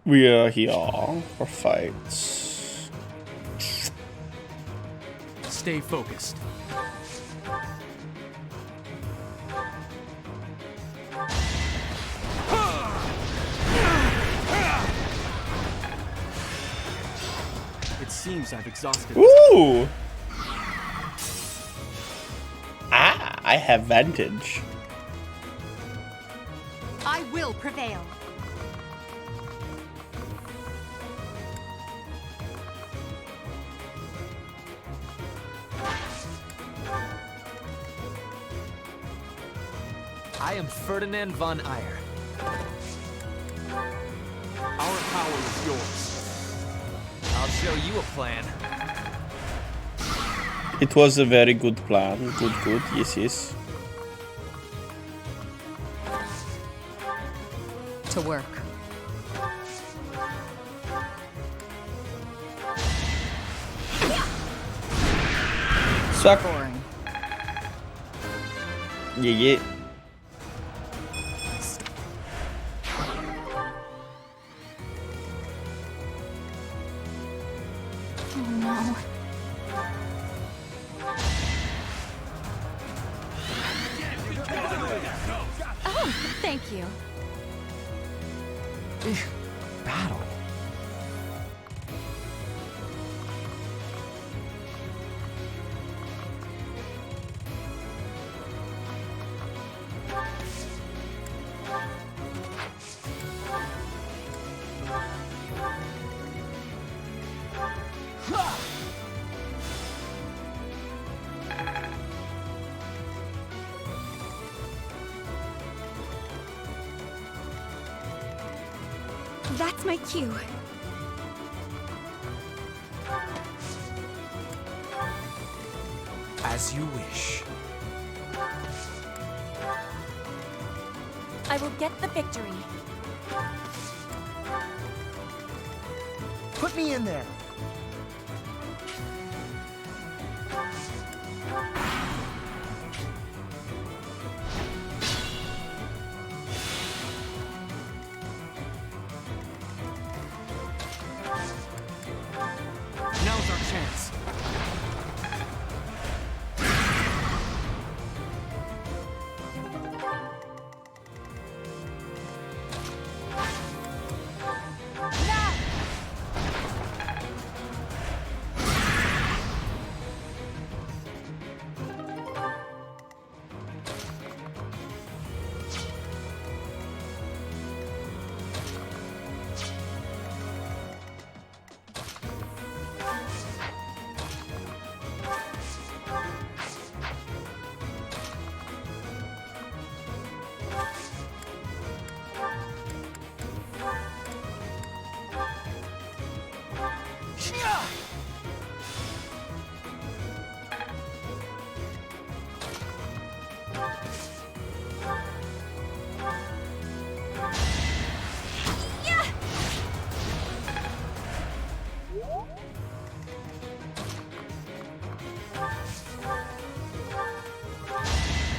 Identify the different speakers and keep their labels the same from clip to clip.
Speaker 1: We are here for fights.
Speaker 2: Stay focused. It seems I've exhausted.
Speaker 1: Ooh! Ah, I have vantage.
Speaker 3: I will prevail.
Speaker 2: I am Ferdinand von Ayer. Our power is yours. I'll show you a plan.
Speaker 1: It was a very good plan. Good. Yes.
Speaker 3: To work.
Speaker 1: Suck.
Speaker 3: Boring.
Speaker 1: Yeah.
Speaker 3: Oh no. Oh, thank you.
Speaker 2: Battle.
Speaker 3: That's my cue.
Speaker 2: As you wish.
Speaker 3: I will get the victory.
Speaker 2: Put me in there. Now's our chance.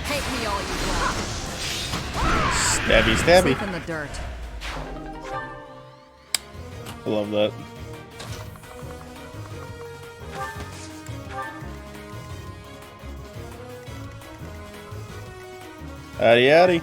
Speaker 3: Hate me all you want.
Speaker 1: Stabby.
Speaker 3: Sleep in the dirt.
Speaker 1: I love that. Howdy.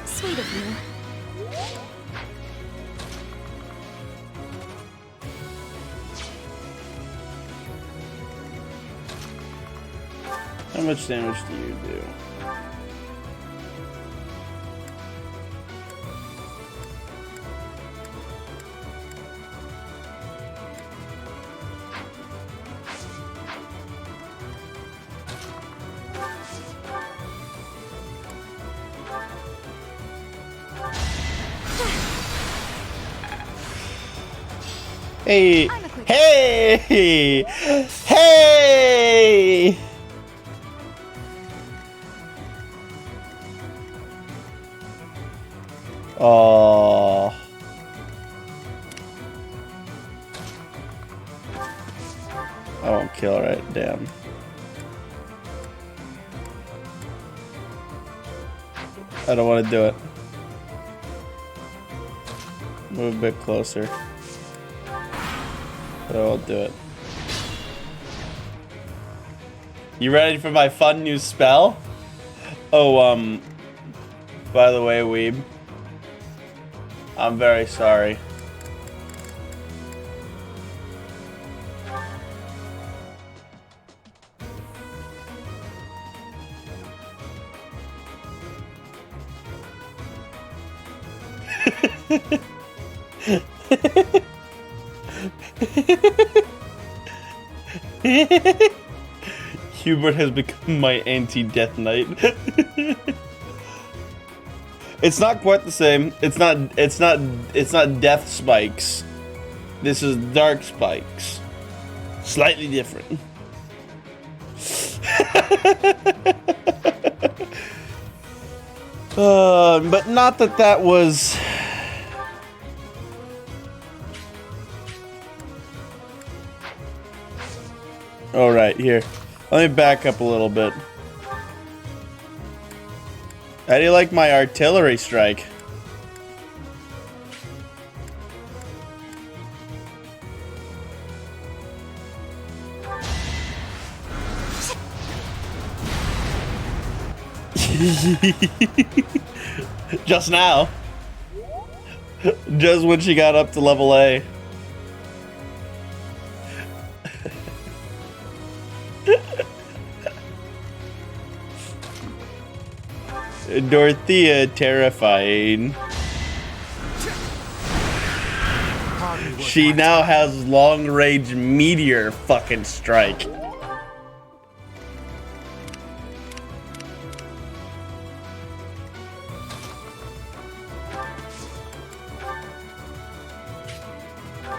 Speaker 3: Sweet of you.
Speaker 1: How much damage do you do? Hey, Hey! Hey! Oh. I won't kill, right? Damn. I don't want to do it. Move a bit closer. But I won't do it. You ready for my fun new spell? Oh, by the way, Weeb. I'm very sorry. Hubert has become my anti-death knight. It's not quite the same. It's not death spikes. This is dark spikes. Slightly different. But not that was. All right, here. Let me back up a little bit. How do you like my artillery strike? Just now. Just when she got up to level A. Dorothea, terrifying. She now has long-range meteor fucking strike.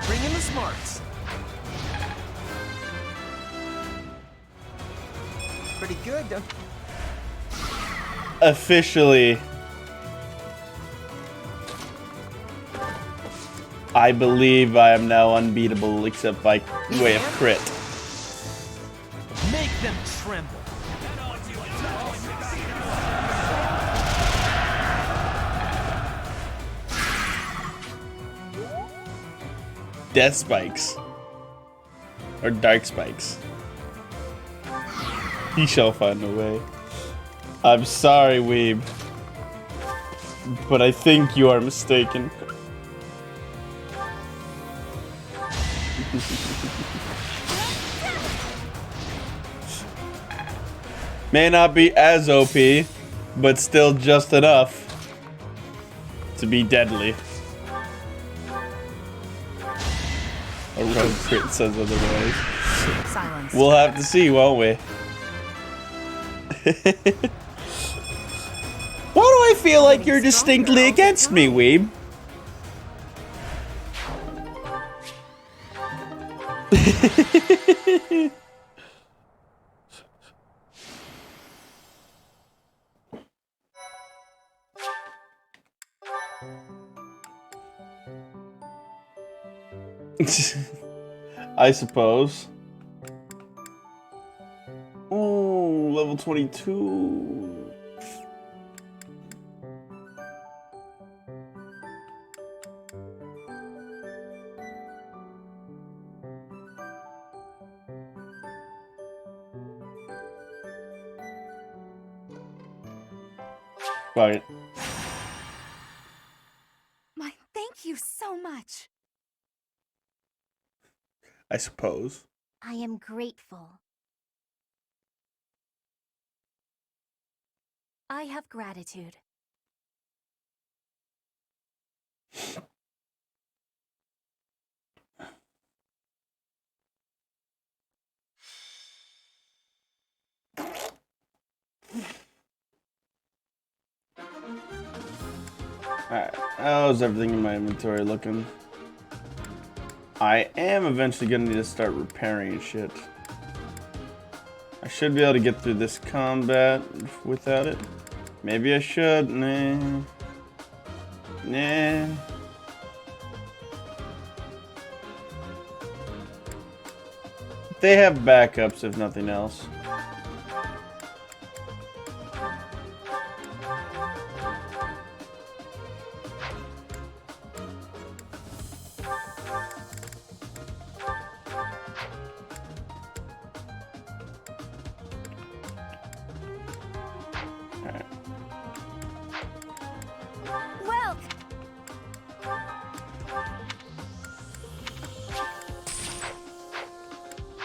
Speaker 2: Bring in the smarts. Pretty good, don't you?
Speaker 1: Officially, I believe I am now unbeatable except by way of crit.
Speaker 2: Make them tremble.
Speaker 1: Death spikes. Or dark spikes. He shall find a way. I'm sorry, Weeb. But I think you are mistaken. May not be as OP, but still just enough to be deadly. A rogue crit says otherwise.
Speaker 3: Silence.
Speaker 1: We'll have to see, won't we? Why do I feel like you're distinctly against me, Weeb? I suppose. Oh, level 22. Right.
Speaker 3: My, thank you so much.
Speaker 1: I suppose.
Speaker 3: I am grateful. I have gratitude.
Speaker 1: Alright, how's everything in my inventory looking? I am eventually gonna need to start repairing shit. I should be able to get through this combat without it. Maybe I should. Nah. Nah. They have backups if nothing else.
Speaker 3: Well,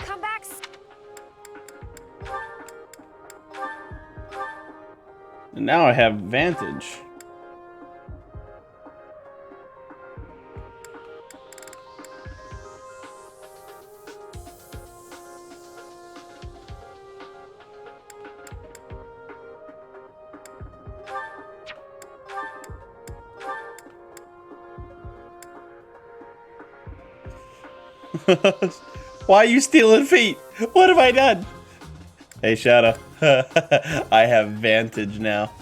Speaker 3: come back.
Speaker 1: And now I have Vantage. Why are you stealing feet? What have I done? Hey, Shadow. I have Vantage now.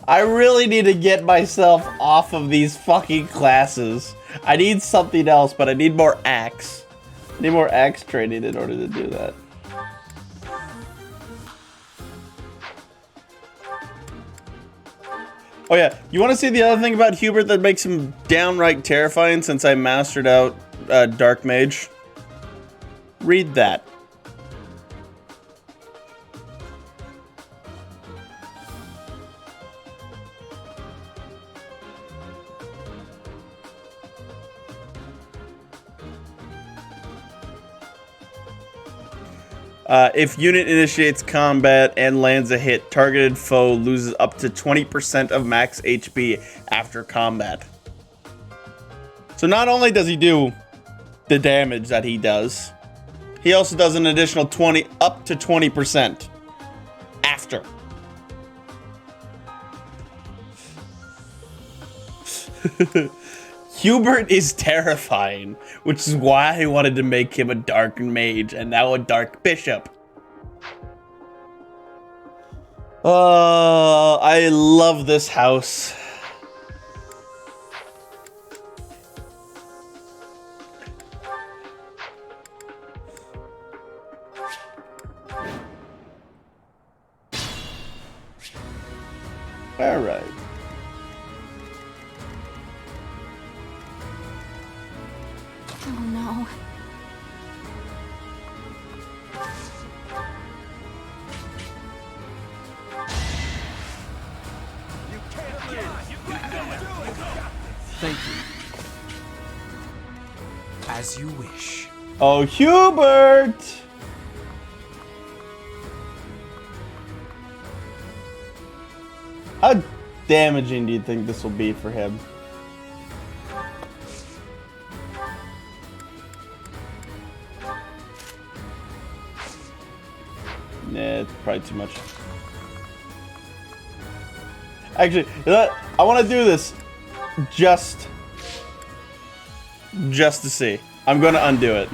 Speaker 1: I really need to get myself off of these fucking classes. I need something else, but I need more axe. I need more axe training in order to do that. Oh yeah, you want to see the other thing about Hubert that makes him downright terrifying since I mastered out Dark Mage? Read that. If unit initiates combat and lands a hit, targeted foe loses up to 20% of max HP after combat. So not only does he do the damage that he does, he also does an additional up to 20% after. Hubert is terrifying, which is why I wanted to make him a dark mage and now a dark bishop. Oh, I love this house. All right.
Speaker 3: Oh no.
Speaker 2: Thank you. As you wish.
Speaker 1: Oh, Hubert! How damaging do you think this will be for him? Nah, it's probably too much. Actually, you know what? I want to do this just to see. I'm going to undo it.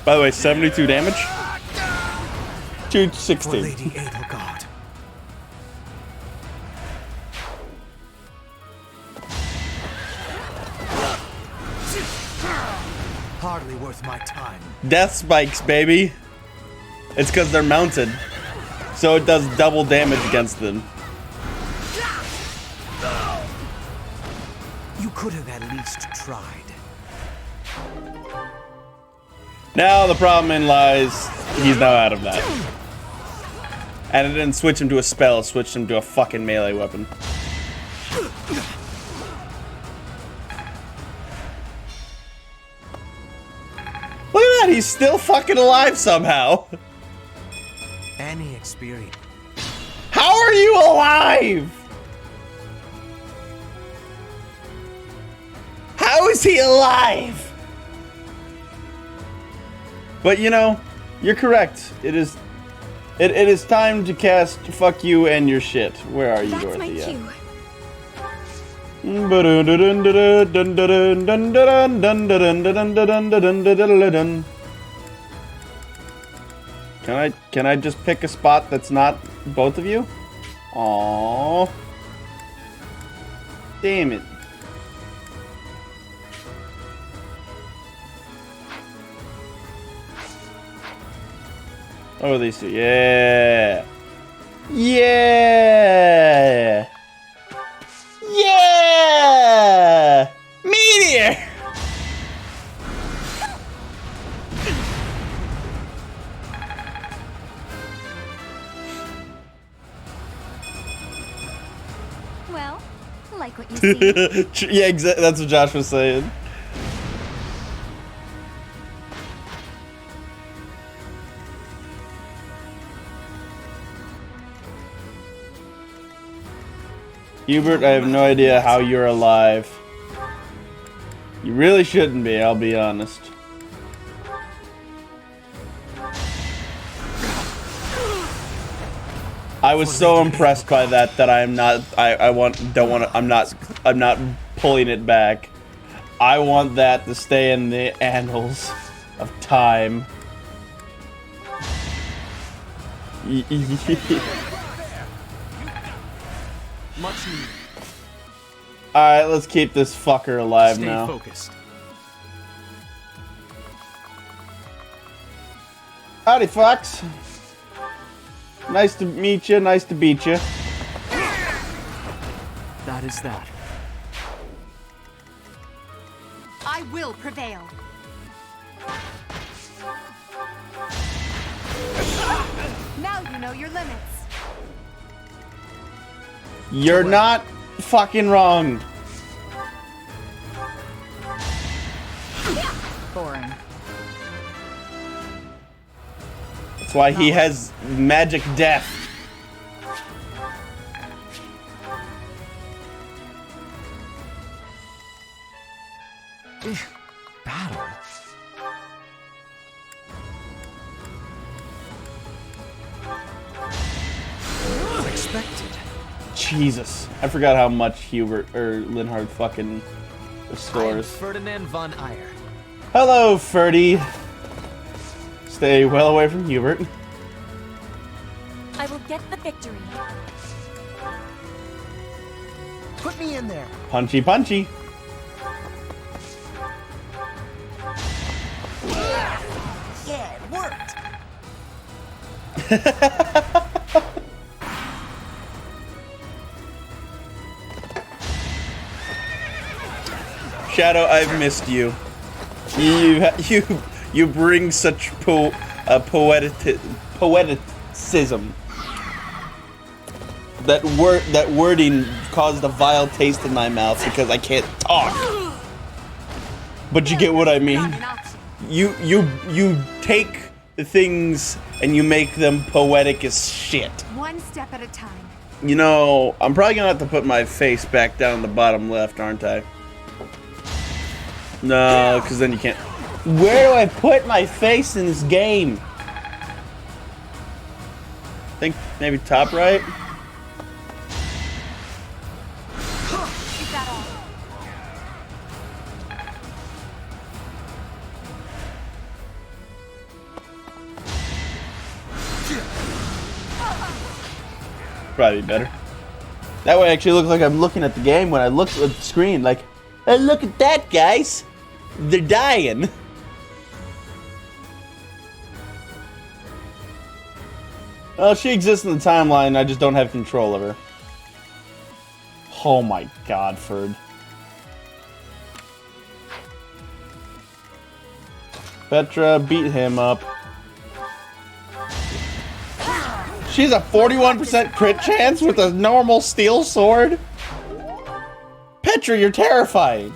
Speaker 1: By the way, 72 damage. 260.
Speaker 2: Lady Edelgard. Hardly worth my time.
Speaker 1: Death spikes, baby. It's because they're mounted. So it does double damage against them.
Speaker 2: You could have at least tried.
Speaker 1: Now the problem in lies, he's now out of that. And it didn't switch him to a spell, it switched him to a fucking melee weapon. Look at that, he's still fucking alive somehow.
Speaker 2: Any experience.
Speaker 1: How are you alive? How is he alive? But you know, You're correct. It is time to cast fuck you and your shit. Where are you,
Speaker 3: That's my
Speaker 1: Dorothea?
Speaker 3: cue.
Speaker 1: Can I just pick a spot that's not both of you? Aww. Damn it. Oh, these two. Yeah. Yeah. Yeah. Meteor.
Speaker 3: Well, like what you see.
Speaker 1: Yeah, exactly. That's what Josh was saying. Hubert, I have no idea how you're alive. You really shouldn't be, I'll be honest. I was so impressed by that I am not I'm not pulling it back. I want that to stay in the annals of time.
Speaker 2: Much needed.
Speaker 1: Alright, let's keep this fucker alive
Speaker 2: Stay
Speaker 1: now.
Speaker 2: focused.
Speaker 1: Howdy, Fox. Nice to meet you, nice to beat you.
Speaker 2: That is that.
Speaker 3: I will prevail. Now you know your limits.
Speaker 1: You're not fucking wrong.
Speaker 4: Boring.
Speaker 1: That's why he has magic death.
Speaker 2: Battle. As expected.
Speaker 1: Jesus. I forgot how much Hubert or Linhard fucking
Speaker 2: I am
Speaker 1: scores.
Speaker 2: Ferdinand von Ayer.
Speaker 1: Hello, Ferdy. Stay well away from Hubert.
Speaker 3: I will get the victory.
Speaker 2: Put me in there.
Speaker 1: Punchy, punchy.
Speaker 2: Yeah, it worked.
Speaker 1: Shadow, I've missed you. You bring such poeticism. That wording caused a vile taste in my mouth because I can't talk. But you get what I mean.
Speaker 3: Not an option.
Speaker 1: You take the things and you make them poetic as shit.
Speaker 3: One step at a time.
Speaker 1: You know, I'm probably gonna have to put my face back down the bottom left, aren't I? No, because then you can't. Where do I put my face in this game? I think maybe top right?
Speaker 3: Is that all?
Speaker 1: Probably better. That way I actually look like I'm looking at the game when I look at the screen. Like, hey, look at that, guys. They're dying. Well, she exists in the timeline. I just don't have control of her. Oh my god, Ferd. Petra, beat him up. She's a 41% crit chance with a normal steel sword? Petra, you're terrifying.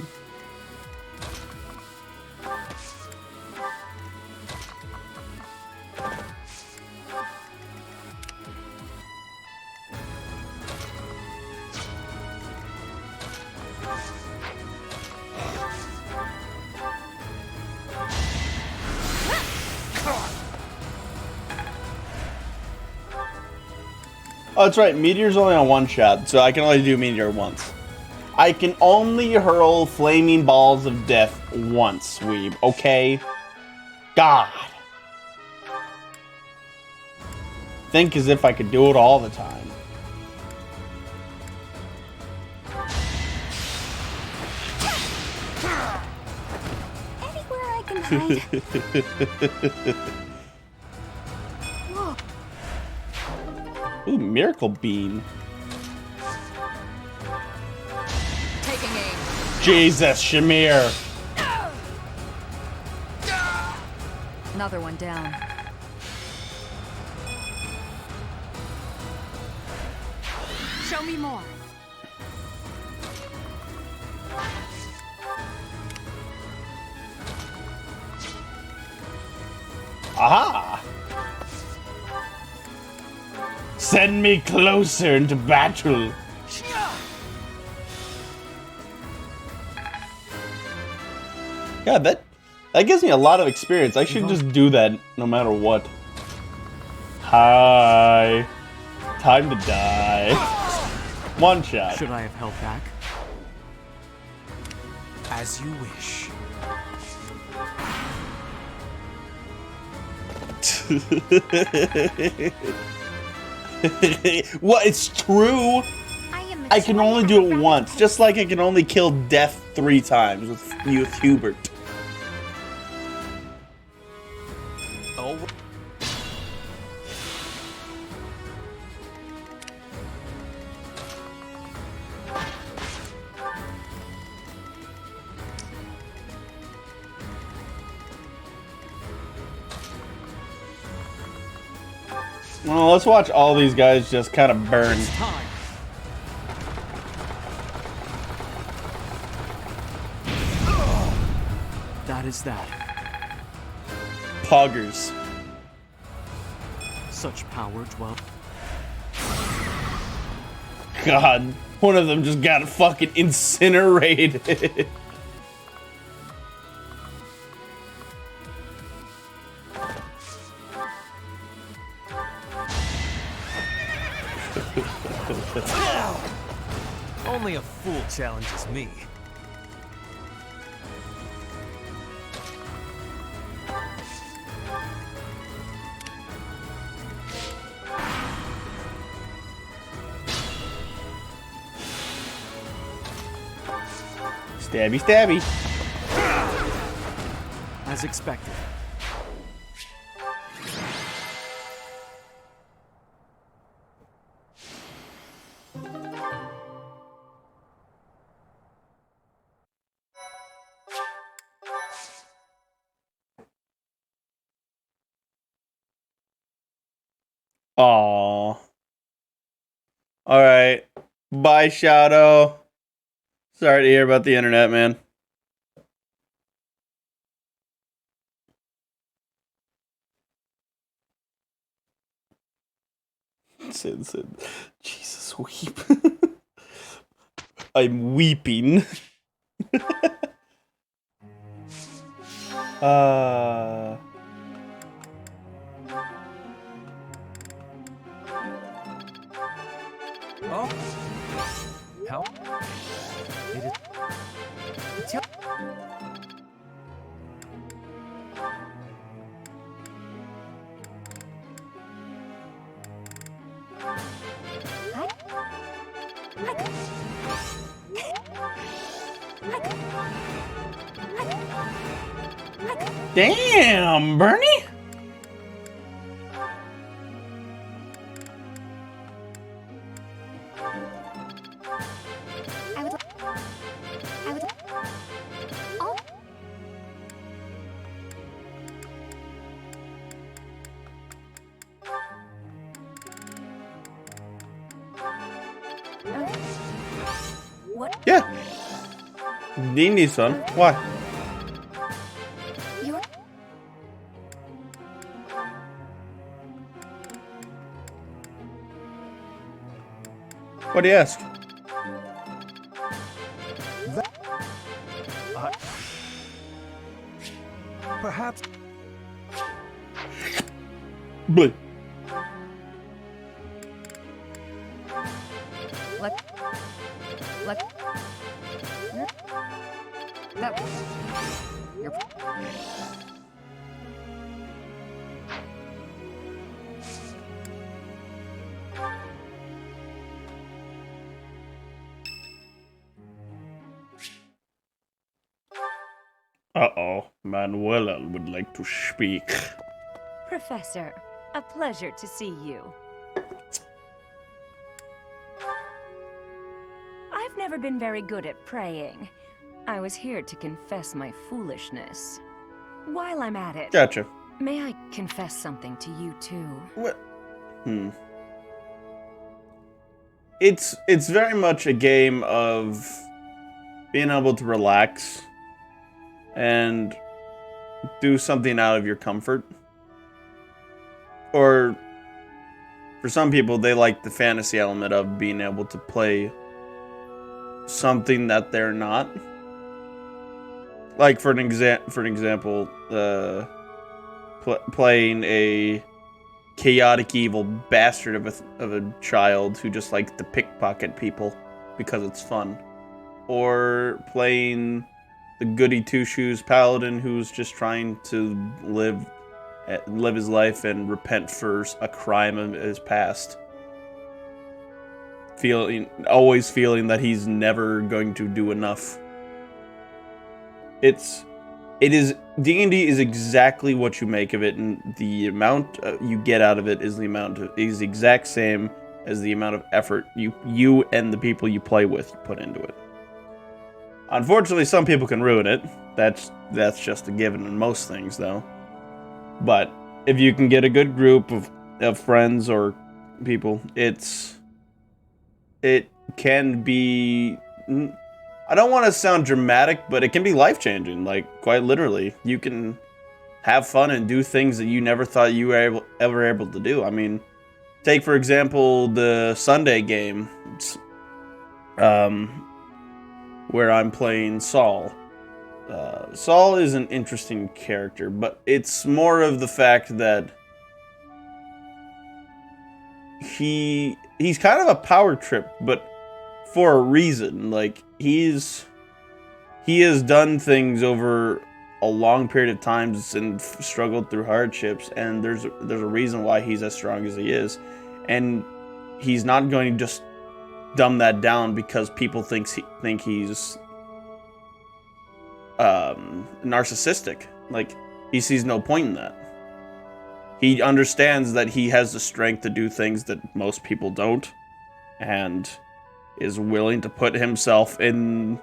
Speaker 1: Oh, that's right. Meteor's only on one shot, so I can only do Meteor once. I can only hurl flaming balls of death once, weeb. Okay? God. Think as if I could do it all the time.
Speaker 3: Anywhere I can hide.
Speaker 1: Ooh, Miracle Beam.
Speaker 4: Taking aim.
Speaker 1: Jesus, Shamir.
Speaker 4: Another one down. Show me more.
Speaker 1: Aha! Send me closer into battle. God, that gives me a lot of experience. I should just do that no matter what. Hi. Time to die. One shot.
Speaker 2: Should I have held back? As you wish.
Speaker 1: What? It's true. I can only do it once, just like I can only kill Death 3 times with Hubert.
Speaker 2: Oh.
Speaker 1: Well, let's watch all these guys just kind of burn.
Speaker 2: It's time. That is that.
Speaker 1: Poggers.
Speaker 2: Such power dwell.
Speaker 1: God, one of them just got fucking incinerated.
Speaker 2: Only a fool challenges me.
Speaker 1: Stabby, stabby.
Speaker 2: As expected.
Speaker 1: Aww. Alright. Bye, Shadow. Sorry to hear about the internet, man. Sin. Jesus, weep. I'm weeping.
Speaker 2: Oh? How? It is. Tell-
Speaker 1: Damn, Bernie?
Speaker 3: I would. Oh. What?
Speaker 1: Yeah. Dini, son. Why?
Speaker 3: You.
Speaker 1: What do you ask?
Speaker 2: Perhaps.
Speaker 1: Bleh. Uh-oh. Manuela would like to speak.
Speaker 5: Professor, a pleasure to see you. I've never been very good at praying. I was here to confess my foolishness. While I'm at it,
Speaker 1: Gotcha.
Speaker 5: may I confess something to you too?
Speaker 1: What? It's very much a game of being able to relax and do something out of your comfort. Or for some people, they like the fantasy element of being able to play something that they're not. Like for an example, playing a chaotic evil bastard of a child who just likes to pickpocket people because it's fun, or playing the goody two shoes paladin who's just trying to live his life and repent for a crime of his past, always feeling that he's never going to do enough. D&D is exactly what you make of it, and the amount you get out of it is the exact same as the amount of effort you and the people you play with put into it. Unfortunately, some people can ruin it. That's just a given in most things, though. But if you can get a good group of friends or people, it can be. I don't want to sound dramatic, but it can be life-changing, like, quite literally. You can have fun and do things that you never thought you were ever able to do. I mean, take, for example, the Sunday game, where I'm playing Saul. Saul is an interesting character, but it's more of the fact that he's kind of a power trip, but for a reason. Like, he has done things over a long period of times and struggled through hardships, and there's a reason why he's as strong as he is, and he's not going to just dumb that down because people think he's narcissistic. Like, he sees no point in that. He understands that he has the strength to do things that most people don't, and is willing to put himself in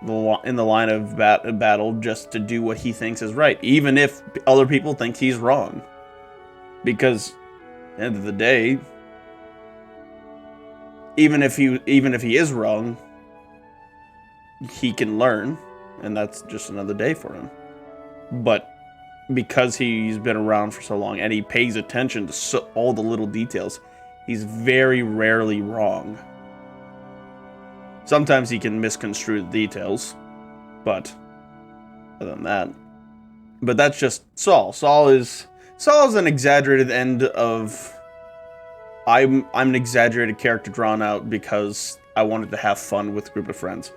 Speaker 1: the line of battle just to do what he thinks is right, even if other people think he's wrong. Because at the end of the day, even if he is wrong, he can learn, and that's just another day for him. But because he's been around for so long and he pays attention to all the little details, he's very rarely wrong. Sometimes he can misconstrue the details, but other than that. But that's just Saul. Saul is an exaggerated end of. I'm an exaggerated character drawn out because I wanted to have fun with a group of friends.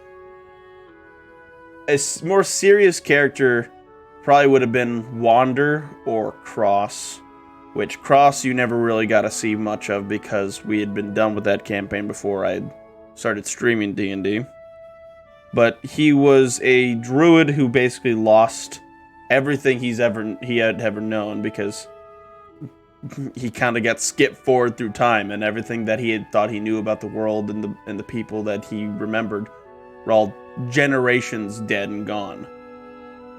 Speaker 1: A more serious character probably would have been Wander or Cross, which Cross you never really got to see much of because we had been done with that campaign before I'd started streaming D&D. But he was a druid who basically lost everything he had ever known because he kind of got skipped forward through time, and everything that he had thought he knew about the world and the people that he remembered were all generations dead and gone.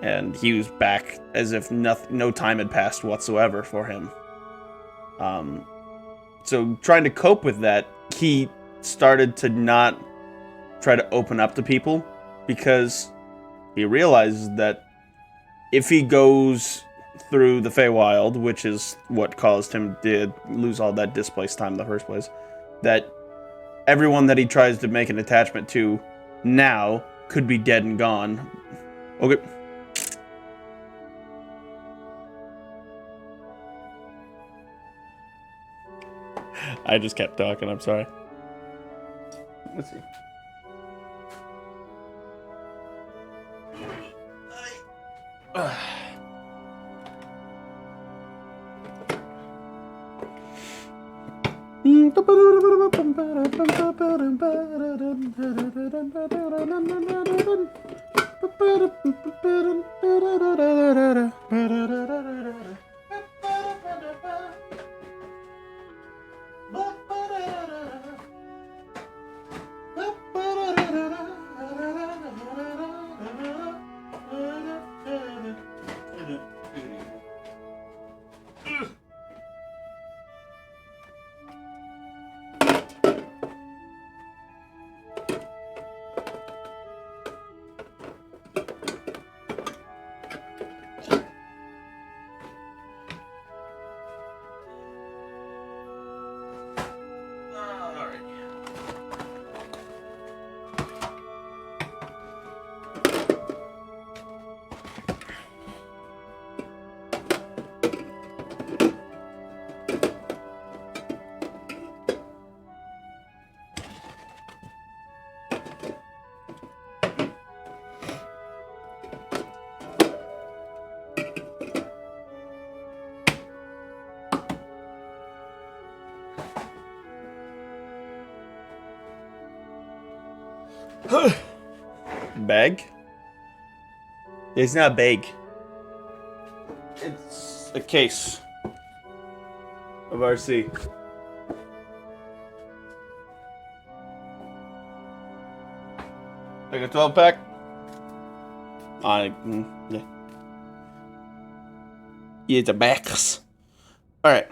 Speaker 1: And he was back as if no time had passed whatsoever for him. So trying to cope with that, he started to not try to open up to people because he realized that if he goes through the Feywild, which is what caused him to lose all that displaced time in the first place, that everyone that he tries to make an attachment to now could be dead and gone. Okay. I just kept talking, I'm sorry. Let's see. Bag? It's not a bag. It's a case of RC. Like a 12 pack? Yeah. Yeah, it's a box. Alright.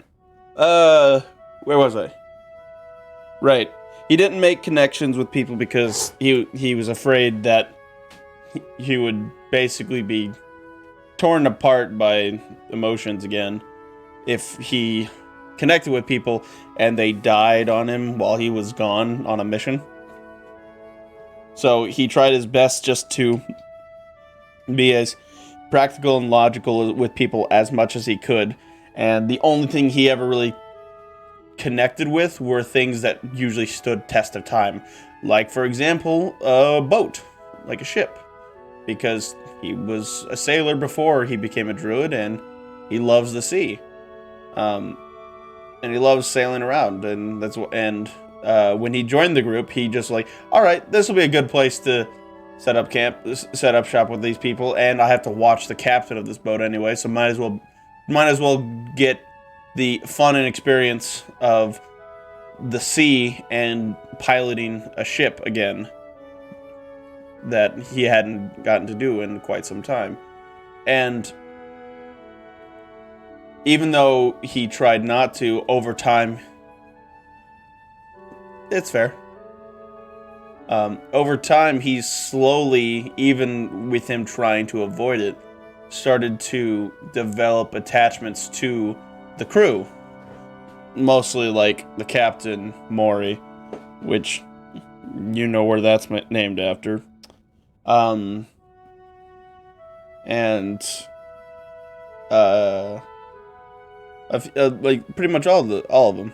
Speaker 1: Where was I? Right. He didn't make connections with people because he was afraid that he would basically be torn apart by emotions again if he connected with people and they died on him while he was gone on a mission. So he tried his best just to be as practical and logical with people as much as he could. And the only thing he ever really connected with were things that usually stood test of time. Like, for example, a boat, like a ship. Because he was a sailor before he became a druid, and he loves the sea. And he loves sailing around, and when he joined the group, he just like, all right, this will be a good place to set up camp, set up shop with these people, and I have to watch the captain of this boat anyway, so might as well get the fun and experience of the sea and piloting a ship again that he hadn't gotten to do in quite some time. And even though he tried not to, over time, it's fair. Over time, he slowly, even with him trying to avoid it, started to develop attachments to the crew. Mostly like the captain, Mori, which you know where that's named after. And like pretty much all of them.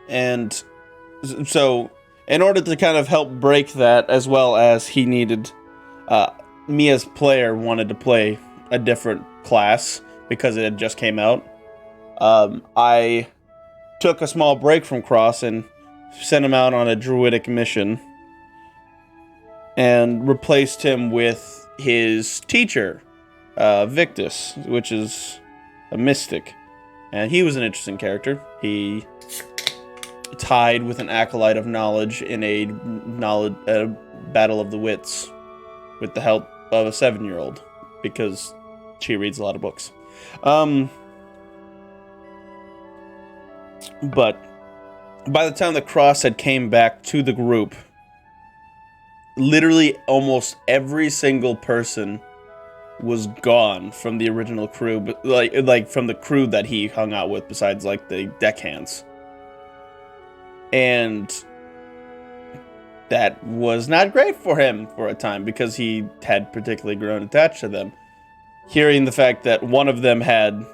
Speaker 1: And so in order to kind of help break that, as well as he needed, me as player wanted to play a different class because it had just came out. I took a small break from Cross and sent him out on a druidic mission and replaced him with his teacher, Victus, which is a mystic. And he was an interesting character. He tied with an acolyte of knowledge in a battle of the wits with the help of a 7-year-old because she reads a lot of books. But by the time the Cross had came back to the group, literally almost every single person was gone from the original crew, but like from the crew that he hung out with, besides like the deckhands. And that was not great for him for a time because he had particularly grown attached to them. Hearing the fact that one of them had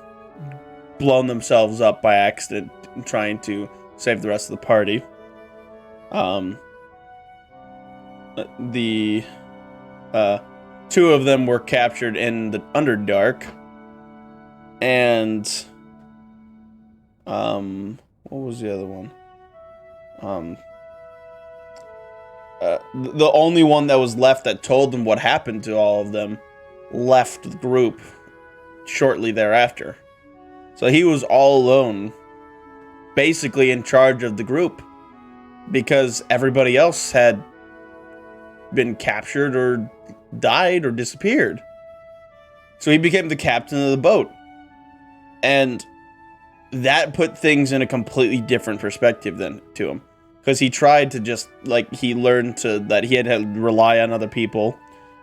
Speaker 1: blown themselves up by accident trying to save the rest of the party. The two of them were captured in the Underdark. And what was the other one? the only one that was left that told them what happened to all of them left the group shortly thereafter. So he was all alone, basically in charge of the group, because everybody else had been captured or died or disappeared. So he became the captain of the boat. And that put things in a completely different perspective then to him. Because he tried to just, like, he learned that he had to rely on other people.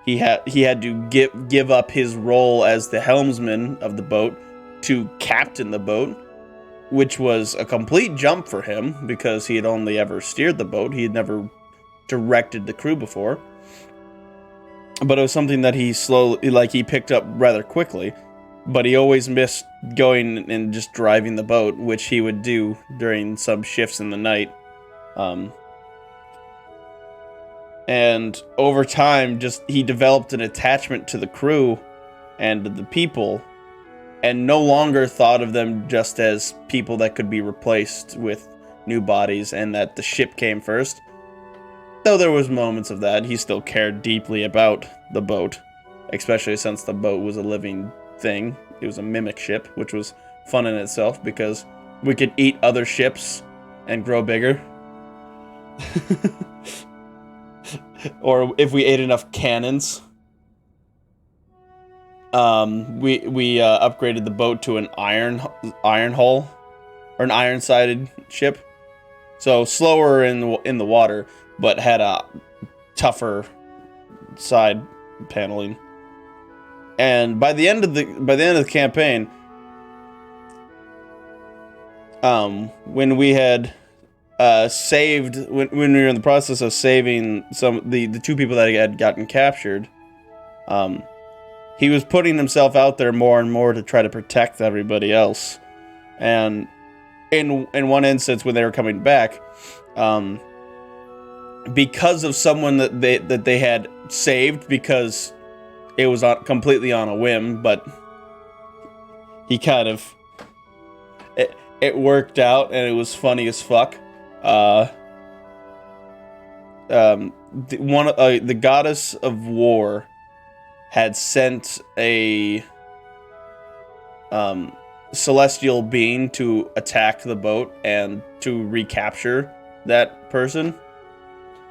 Speaker 1: He had to give up his role as the helmsman of the boat to captain the boat, which was a complete jump for him because he had only ever steered the boat. He had never directed the crew before. But it was something that he picked up rather quickly. But he always missed going and just driving the boat, which he would do during some shifts in the night. And over time, he developed an attachment to the crew and the people, and no longer thought of them just as people that could be replaced with new bodies, and that the ship came first. Though there was moments of that, he still cared deeply about the boat, especially since the boat was a living thing. It was a mimic ship, which was fun in itself because we could eat other ships and grow bigger. Or if we ate enough cannons. We upgraded the boat to an iron hull, or an iron-sided ship. So slower in the water, but had a tougher side paneling. And by the end of the campaign, when we had when we were in the process of saving the two people that had gotten captured, he was putting himself out there more and more to try to protect everybody else. And in one instance, when they were coming back, because of someone that they had saved, because it was completely on a whim, but he kind of it worked out, and it was funny as fuck. The goddess of war had sent a celestial being to attack the boat and to recapture that person.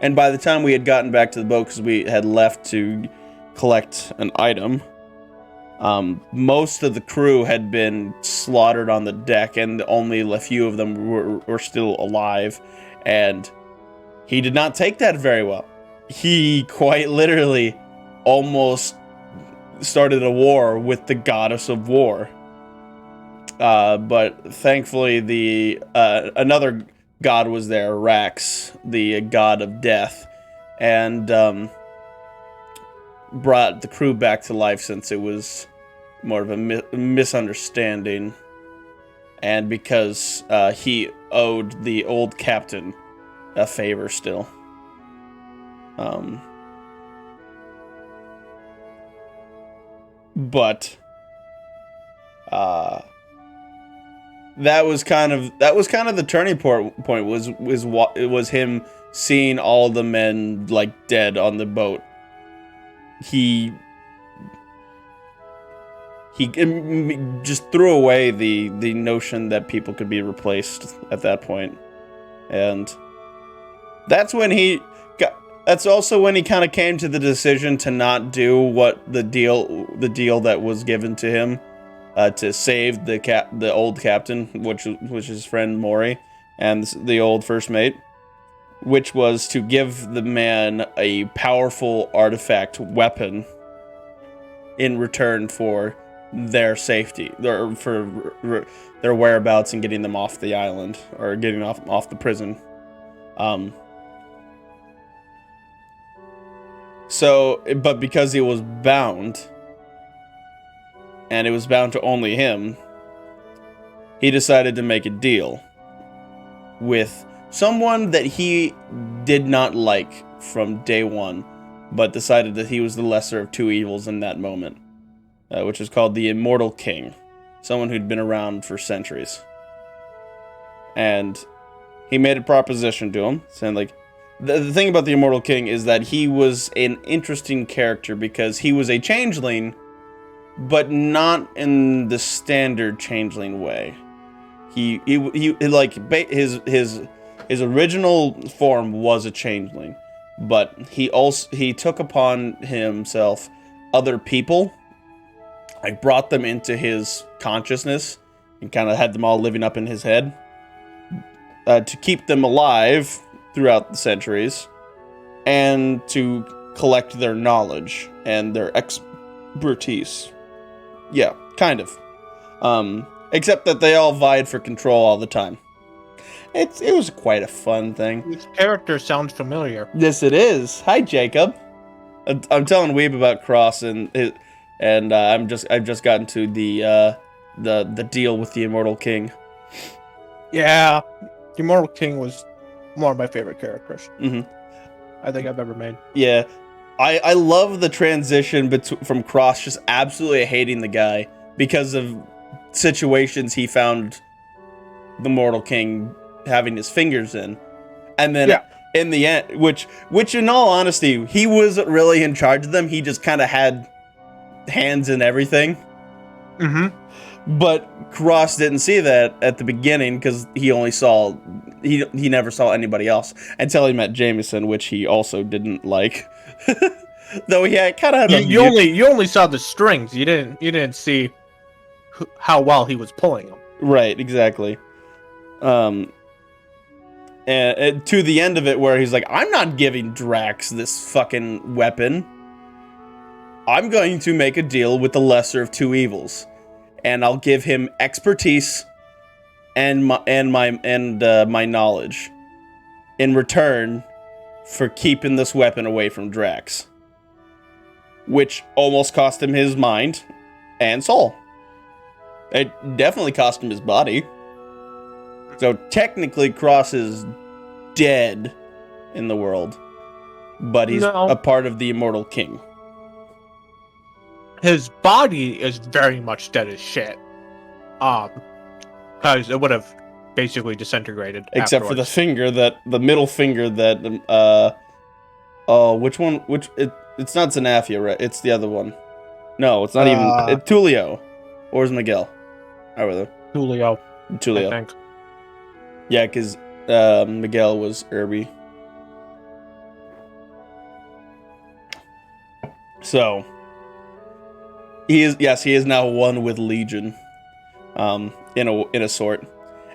Speaker 1: And by the time we had gotten back to the boat, because we had left to collect an item, most of the crew had been slaughtered on the deck, and only a few of them were still alive. And he did not take that very well. He quite literally almost started a war with the goddess of war. But thankfully, another god was there, Rax, the god of death, and brought the crew back to life, since it was more of a misunderstanding, and because he owed the old captain a favor still. But that was kind of the turning point was him seeing all the men like dead on the boat. He just threw away the notion that people could be replaced at that point. And that's also when he kind of came to the decision to not do what the deal that was given to him, to save the old captain, which was his friend Mori, and the old first mate, which was to give the man a powerful artifact weapon in return for their safety, for their whereabouts and getting them off the island, or getting off the prison. But because he was bound, and it was bound to only him, he decided to make a deal with someone that he did not like from day one, but decided that he was the lesser of two evils in that moment, which is called the Immortal King, someone who'd been around for centuries. And he made a proposition to him, saying, like, the thing about the Immortal King is that he was an interesting character because he was a changeling, but not in the standard changeling way. He like his original form was a changeling, but he took upon himself other people. I brought them into his consciousness and kind of had them all living up in his head to keep them alive throughout the centuries and to collect their knowledge and their expertise. Yeah, kind of. Except that they all vied for control all the time. It was quite a fun thing.
Speaker 6: This character sounds familiar.
Speaker 1: Yes, it is. Hi, Jacob. I'm telling Weeb about Cross and I've just gotten to the deal with the Immortal King.
Speaker 6: Yeah, the Immortal King was one of my favorite characters.
Speaker 1: Mm-hmm.
Speaker 6: I think I've ever made.
Speaker 1: Yeah, I love the transition from Cross just absolutely hating the guy because of situations he found the Immortal King having his fingers in, and then in the end, which in all honesty, he wasn't really in charge of them. He just kind of had hands in everything.
Speaker 6: Mm-hmm.
Speaker 1: But Cross didn't see that at the beginning because he never saw anybody else until he met Jameson, which he also didn't like. Though he kind of had
Speaker 6: you only saw the strings. You didn't see how well he was pulling them.
Speaker 1: Right, exactly. And to the end of it, where he's like, "I'm not giving Drax this fucking weapon. I'm going to make a deal with the lesser of two evils, and I'll give him expertise and my knowledge in return for keeping this weapon away from Drax," which almost cost him his mind and soul. It definitely cost him his body. So technically, Cross is dead in the world, but he's a part of the Immortal King.
Speaker 6: His body is very much dead as shit. Because it would have basically disintegrated.
Speaker 1: Except for the middle finger that, which one? It's not Zanafia, right? It's the other one. No, it's not even Tulio. Or is Miguel?
Speaker 6: Tulio.
Speaker 1: Tulio.
Speaker 6: I think.
Speaker 1: Yeah, because Miguel was Irby. So he is now one with Legion, in a sort.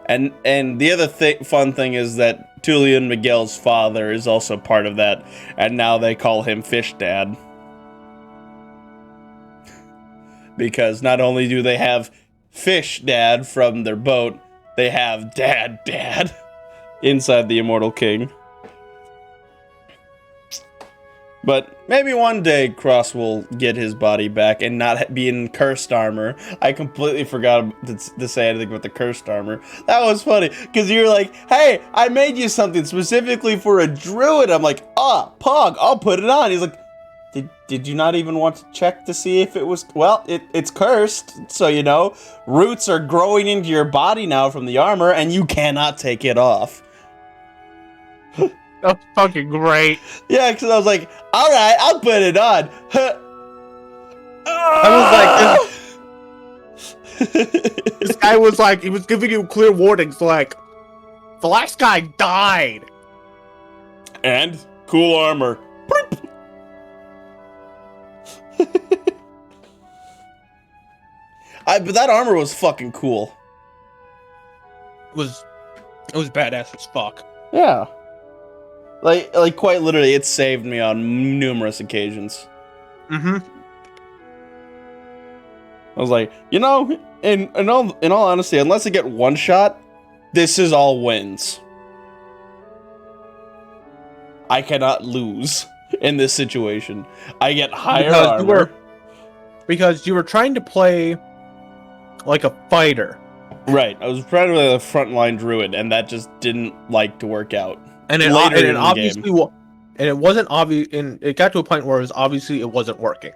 Speaker 1: And the other fun thing is that Tulio and Miguel's father is also part of that, and now they call him Fish Dad. Because not only do they have Fish Dad from their boat, they have Dad inside the Immortal King. But maybe one day Cross will get his body back and not be in cursed armor. I completely forgot to say anything about the cursed armor. That was funny, because you were like, "Hey, I made you something specifically for a druid." I'm like, Pog, I'll put it on. He's like, Did you not even want to check to see if it was... Well, it's cursed, so, roots are growing into your body now from the armor, and you cannot take it off.
Speaker 6: That's fucking great.
Speaker 1: Yeah, because I was like, alright, I'll put it on.
Speaker 6: I was like, this guy was like, he was giving you clear warnings, like, the last guy died.
Speaker 1: And cool armor. But that armor was fucking cool.
Speaker 6: It was badass as fuck.
Speaker 1: Yeah. Like quite literally, it saved me on numerous occasions.
Speaker 6: Mm-hmm.
Speaker 1: I was like, in all honesty, unless I get one shot, this is all wins. I cannot lose in this situation. I get higher armor.
Speaker 6: Because you were trying to play like a fighter.
Speaker 1: Right. I was trying to play a frontline druid, and that just didn't like to work out.
Speaker 6: And it wasn't obvious, and it got to a point where it wasn't working.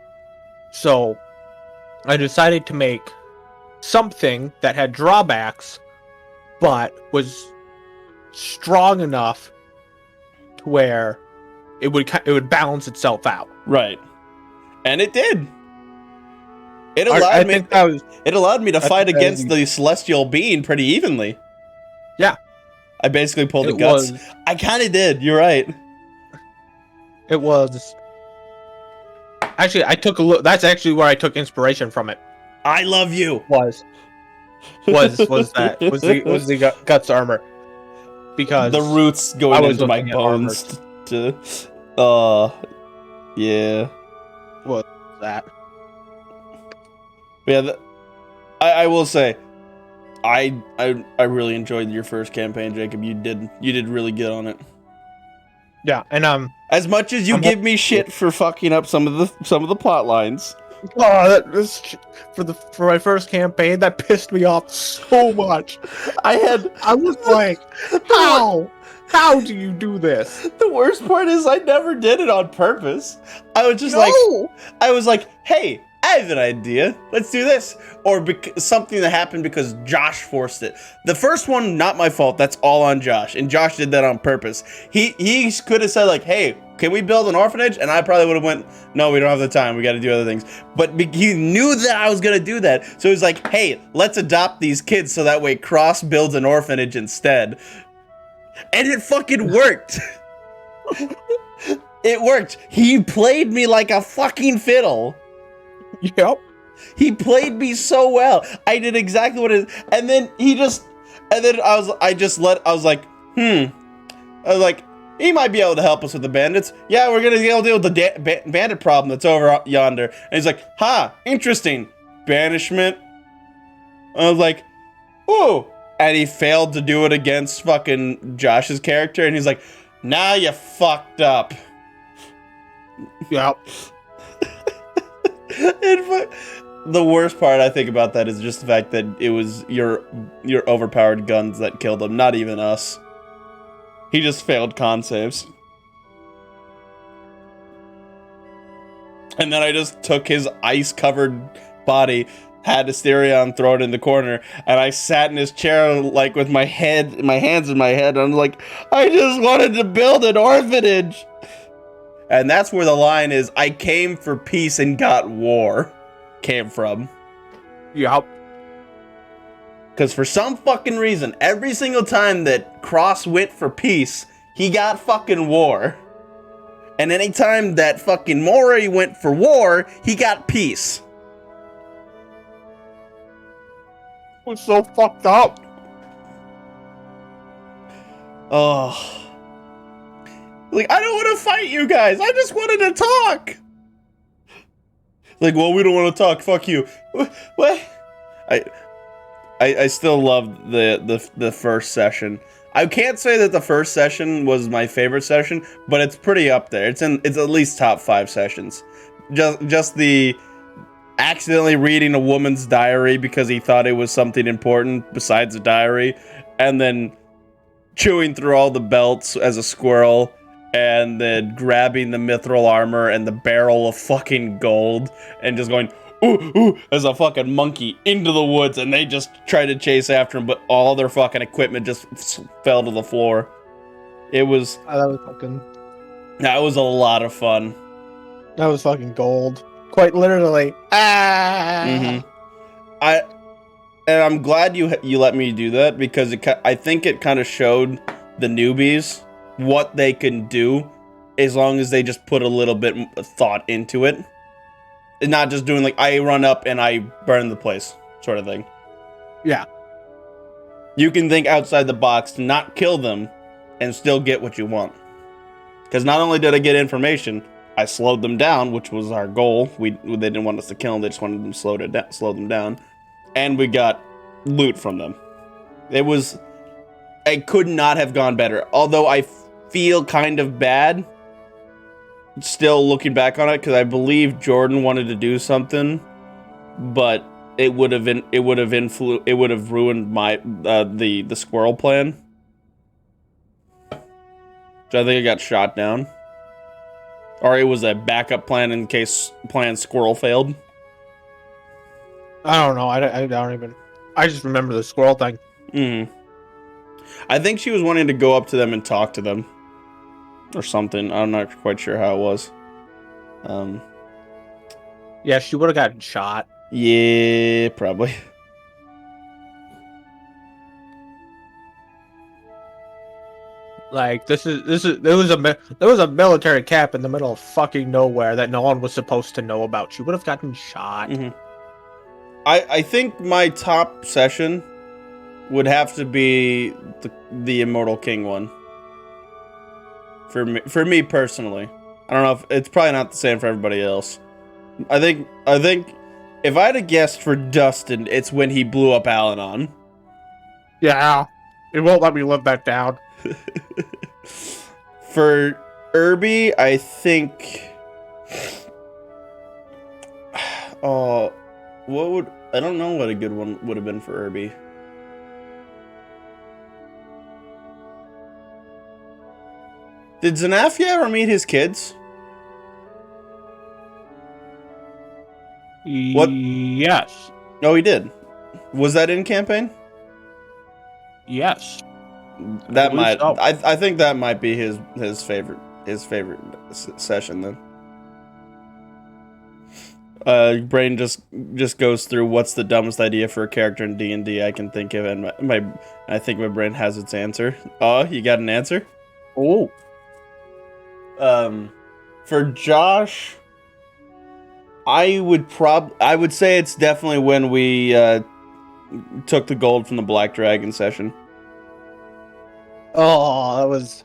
Speaker 6: So I decided to make something that had drawbacks, but was strong enough where it would balance itself out.
Speaker 1: Right. And it did. It
Speaker 6: I
Speaker 1: allowed me.
Speaker 6: think that was
Speaker 1: It allowed me to
Speaker 6: I
Speaker 1: fight
Speaker 6: think that was-
Speaker 1: against the celestial being pretty evenly.
Speaker 6: Yeah.
Speaker 1: I basically pulled the
Speaker 6: It
Speaker 1: guts.
Speaker 6: was.
Speaker 1: I kind of did. You're right.
Speaker 6: It was. Actually, I took a look. That's actually where I took inspiration from it.
Speaker 1: I love you.
Speaker 6: Was the guts armor, because
Speaker 1: The roots
Speaker 6: I
Speaker 1: going
Speaker 6: was
Speaker 1: into my
Speaker 6: looking at
Speaker 1: bones yeah.
Speaker 6: that.
Speaker 1: Yeah, I will say, I really enjoyed your first campaign, Jacob. You did really good on it.
Speaker 6: Yeah, and
Speaker 1: As much as you give me shit for fucking up some of the plot lines.
Speaker 6: oh, that was for my first campaign. That pissed me off so much. I was like, how do you do this?
Speaker 1: The worst part is I never did it on purpose. I was just I was like, hey, I have an idea. Let's do this. Or something that happened because Josh forced it. The first one, not my fault. That's all on Josh. And Josh did that on purpose. He could have said like, hey, can we build an orphanage? And I probably would have went, no, we don't have the time. We got to do other things. But he knew that I was going to do that. So he's like, hey, let's adopt these kids so that way Cross builds an orphanage instead. And it fucking worked. It worked. He played me like a fucking fiddle.
Speaker 6: Yep.
Speaker 1: He played me so well. I did exactly what it is. And then I was like, he might be able to help us with the bandits. Yeah, we're gonna be able to deal with the bandit problem that's over yonder. And he's like, interesting. Banishment. I was like, ooh. And he failed to do it against fucking Josh's character. And he's like, now you fucked up.
Speaker 6: Yep.
Speaker 1: The worst part I think about that is just the fact that it was your overpowered guns that killed him, not even us. He just failed con saves. And then I just took his ice-covered body, had Asterion throw it in the corner, and I sat in his chair like with my hands in my head, and I'm like, I just wanted to build an orphanage. And that's where the line is, I came for peace and got war, came from.
Speaker 6: Yep.
Speaker 1: Because for some fucking reason, every single time that Cross went for peace, he got fucking war. And anytime that fucking Mori went for war, he got peace.
Speaker 6: It was so fucked up.
Speaker 1: Oh. Like, I don't want to fight you guys. I just wanted to talk. Like, well, we don't want to talk. Fuck you. What? I still loved the first session. I can't say that the first session was my favorite session, but it's pretty up there. It's at least top 5 sessions. Just the accidentally reading a woman's diary because he thought it was something important besides a diary, and then chewing through all the belts as a squirrel, and then grabbing the mithril armor and the barrel of fucking gold, and just going, ooh, ooh, as a fucking monkey into the woods, and they just tried to chase after him, but all their fucking equipment just fell to the floor. It was... That was a lot of fun.
Speaker 6: That was fucking gold. Quite literally.
Speaker 1: Mm-hmm. And I'm glad you let me do that, because I think it kind of showed the newbies what they can do as long as they just put a little bit of thought into it. And not just doing like, I run up and I burn the place sort of thing.
Speaker 6: Yeah.
Speaker 1: You can think outside the box to not kill them and still get what you want. Because not only did I get information, I slowed them down, which was our goal. They didn't want us to kill them, they just wanted them to slow them down. And we got loot from them. It could not have gone better. Although I feel kind of bad still looking back on it, because I believe Jordan wanted to do something, but it would have ruined my the squirrel plan. So I think it got shot down, or it was a backup plan in case plan squirrel failed.
Speaker 6: I don't know. I don't even. I just remember the squirrel thing.
Speaker 1: I think she was wanting to go up to them and talk to them. or something. I'm not quite sure how it was.
Speaker 6: Yeah, she would have gotten shot.
Speaker 1: Yeah, probably.
Speaker 6: Like there was a military camp in the middle of fucking nowhere that no one was supposed to know about. She would have gotten shot.
Speaker 1: Mm-hmm. I think my top session would have to be the Immortal King one. For me personally, I don't know if it's probably not the same for everybody else. I think if I had to guess for Dustin, it's when he blew up Al-Anon.
Speaker 6: Yeah, it won't let me live that down.
Speaker 1: For Irby, I think. Oh, I don't know what a good one would have been for Irby. Did Zanafia ever meet his kids? What?
Speaker 6: Yes.
Speaker 1: Oh, he did. Was that in campaign?
Speaker 6: Yes.
Speaker 1: That
Speaker 6: believe
Speaker 1: might.
Speaker 6: so.
Speaker 1: I think that might be his favorite session then. Brain just goes through what's the dumbest idea for a character in D&D I can think of, and I think my brain has its answer. Oh, you got an answer?
Speaker 6: Oh.
Speaker 1: For Josh, I would say it's definitely when we took the gold from the Black Dragon session.
Speaker 6: Oh, that was.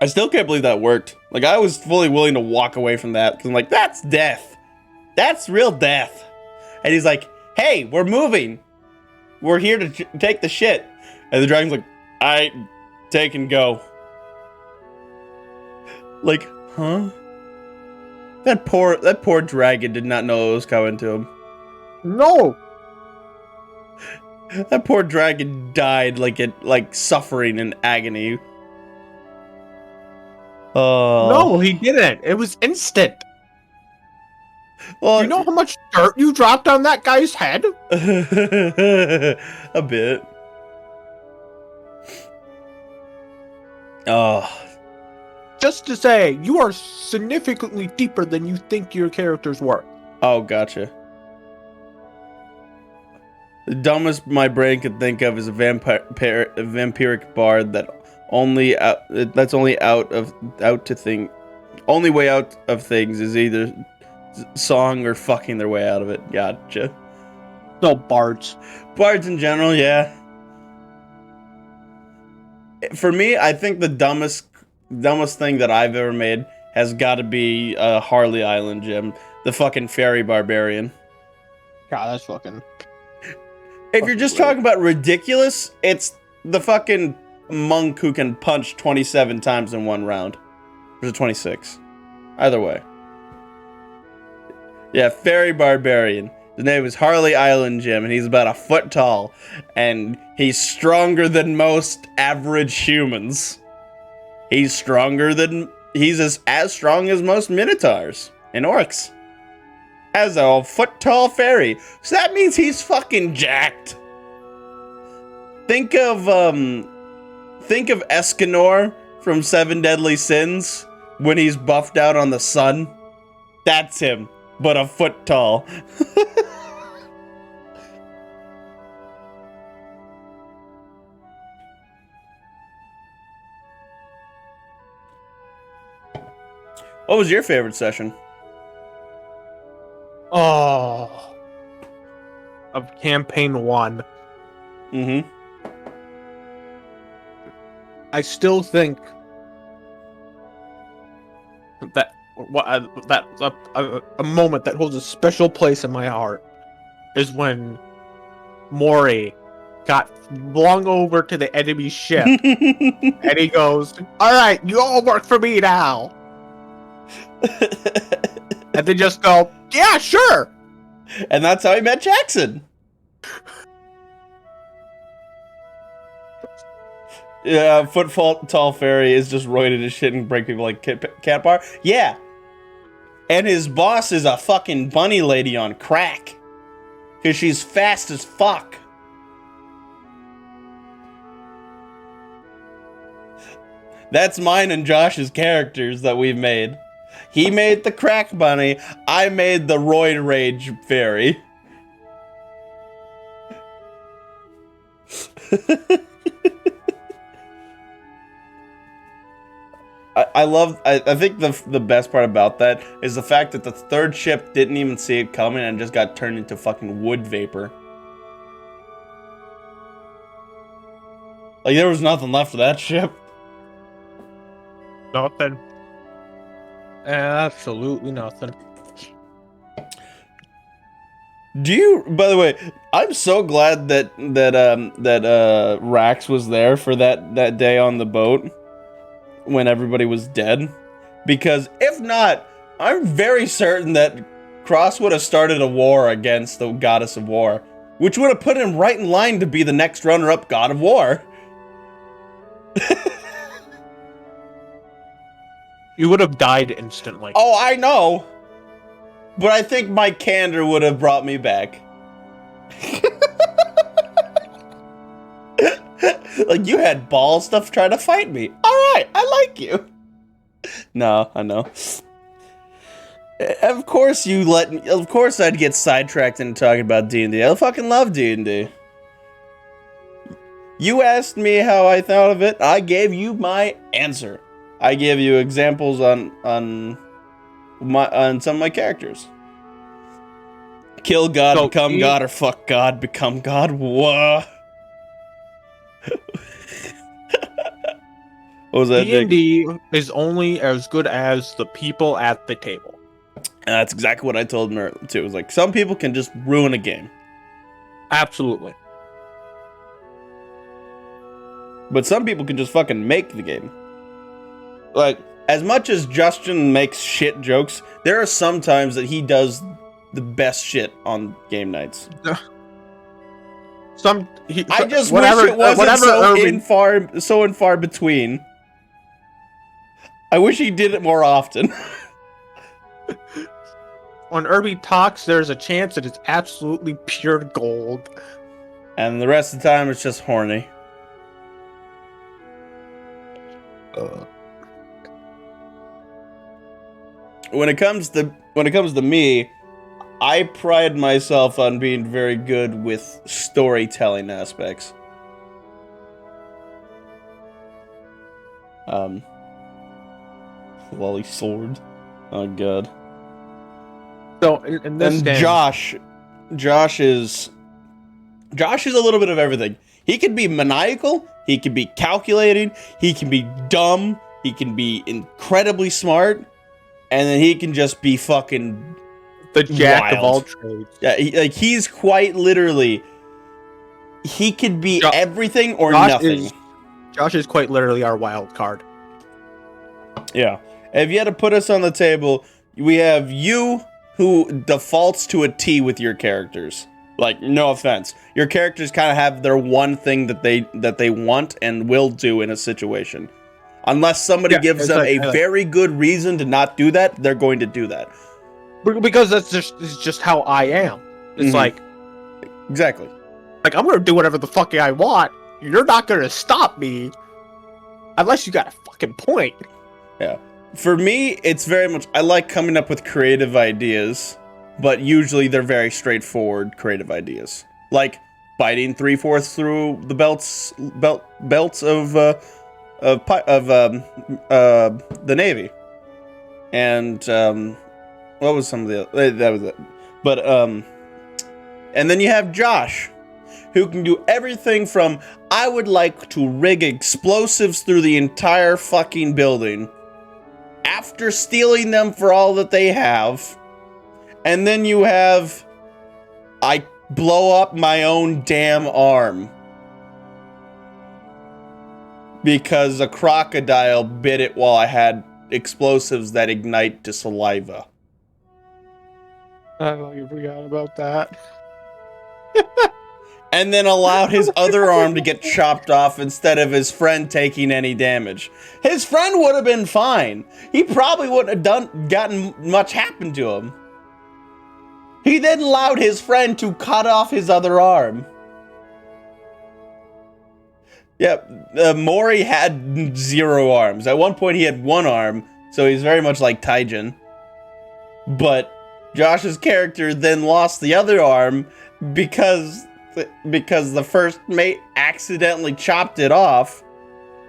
Speaker 1: I still can't believe that worked. Like, I was fully willing to walk away from that because I'm like, that's death. That's real death. And he's like, hey, we're moving. We're here to take the shit. And the dragon's like, take and go. Like, huh? That poor dragon did not know it was coming to him.
Speaker 6: No.
Speaker 1: That poor dragon died like suffering in agony.
Speaker 6: No, he didn't. It was instant.
Speaker 1: Well,
Speaker 6: you know how much dirt you dropped on that guy's head?
Speaker 1: a bit. Oh.
Speaker 6: Just to say, you are significantly deeper than you think your characters were.
Speaker 1: Oh, gotcha. The dumbest my brain could think of is a vampiric bard only way out of things is either song or fucking their way out of it. Gotcha.
Speaker 6: No, bards.
Speaker 1: Bards in general, yeah. For me, I think the dumbest thing that I've ever made has got to be Harley Island Gym, the fucking fairy barbarian.
Speaker 6: God, that's fucking.
Speaker 1: If you're just talking about ridiculous, it's the fucking monk who can punch 27 times in one round. Or is it 26? Either way. Yeah, fairy barbarian. His name is Harley Island Jim, and he's about a foot tall. And he's stronger than most average humans. He's as strong as most minotaurs and orcs. As a foot tall fairy. So that means he's fucking jacked. Think of Escanor from Seven Deadly Sins when he's buffed out on the sun. That's him, but a foot tall. What was your favorite session?
Speaker 6: Oh. Of campaign 1.
Speaker 1: Mm-hmm.
Speaker 6: I still think that a moment that holds a special place in my heart is when Mori got flung over to the enemy ship and he goes, "All right, you all work for me now." And they just go, "Yeah, sure."
Speaker 1: And that's how he met Jackson. Yeah, tall fairy is just roided as shit and break people like cat bar. Yeah. And his boss is a fucking bunny lady on crack. Because she's fast as fuck. That's mine and Josh's characters that we've made. He made the crack bunny. I made the roid rage fairy. I think the best part about that is the fact that the third ship didn't even see it coming and just got turned into fucking wood vapor. Like, there was nothing left of that ship.
Speaker 6: Nothing. Absolutely nothing.
Speaker 1: Do you, by the way, I'm so glad that Rax was there for that day on the boat when everybody was dead, because if not, I'm very certain that Cross would have started a war against the Goddess of War, which would have put him right in line to be the next runner-up God of War.
Speaker 6: You would have died instantly.
Speaker 1: Oh, I know. But I think my candor would have brought me back. Like, you had balls to try to fight me. Alright, I like you. No, I know. Of course of course I'd get sidetracked into talking about D&D. I fucking love D&D. You asked me how I thought of it. I gave you my answer. I gave you examples on some of my characters. Kill God,
Speaker 6: So
Speaker 1: become God, or fuck God, become God. Whoa. What was that, Jake?
Speaker 6: D&D is only as good as the people at the table.
Speaker 1: And that's exactly what I told him too. It was like, some people can just ruin a game.
Speaker 6: Absolutely.
Speaker 1: But some people can just fucking make the game. Like, as much as Justin makes shit jokes, there are some times that he does the best shit on game nights. I just wish it wasn't so in far between. I wish he did it more often.
Speaker 6: When Irby talks, there's a chance that it's absolutely pure gold.
Speaker 1: And the rest of the time, it's just horny. When it comes to me, I pride myself on being very good with storytelling aspects. Lolly sword. Oh god.
Speaker 6: So in this
Speaker 1: And
Speaker 6: game,
Speaker 1: Josh is a little bit of everything. He can be maniacal, he can be calculating, he can be dumb, he can be incredibly smart, and then he can just be fucking
Speaker 6: the jack
Speaker 1: wild.
Speaker 6: of all trades.
Speaker 1: Yeah, he's quite literally, he could be everything or nothing.
Speaker 6: Josh is quite literally our wild card.
Speaker 1: Yeah. If you had to put us on the table, we have you, who defaults to a T with your characters. Like, no offense. Your characters kind of have their one thing that they want and will do in a situation. Unless somebody gives them a very good reason to not do that, they're going to do that.
Speaker 6: Because it's just how I am. It's like,
Speaker 1: exactly.
Speaker 6: Like, I'm gonna do whatever the fuck I want. You're not gonna stop me. Unless you got a fucking point.
Speaker 1: Yeah. For me, it's very much, I like coming up with creative ideas, but usually they're very straightforward creative ideas. Like biting 3/4 through the belts of the Navy. And what was some of the that was it. But and then you have Josh, who can do everything from, I would like to rig explosives through the entire fucking building after stealing them for all that they have. And then you have, I blow up my own damn arm because a crocodile bit it while I had explosives that ignite to saliva.
Speaker 6: Oh, you forgot about that.
Speaker 1: And then allowed his other arm to get chopped off instead of his friend taking any damage. His friend would have been fine. He probably wouldn't have gotten much happen to him. He then allowed his friend to cut off his other arm. Yeah, Mori had 0 arms. At one point, he had 1 arm, so he's very much like Taijin. But Josh's character then lost the other arm because the first mate accidentally chopped it off.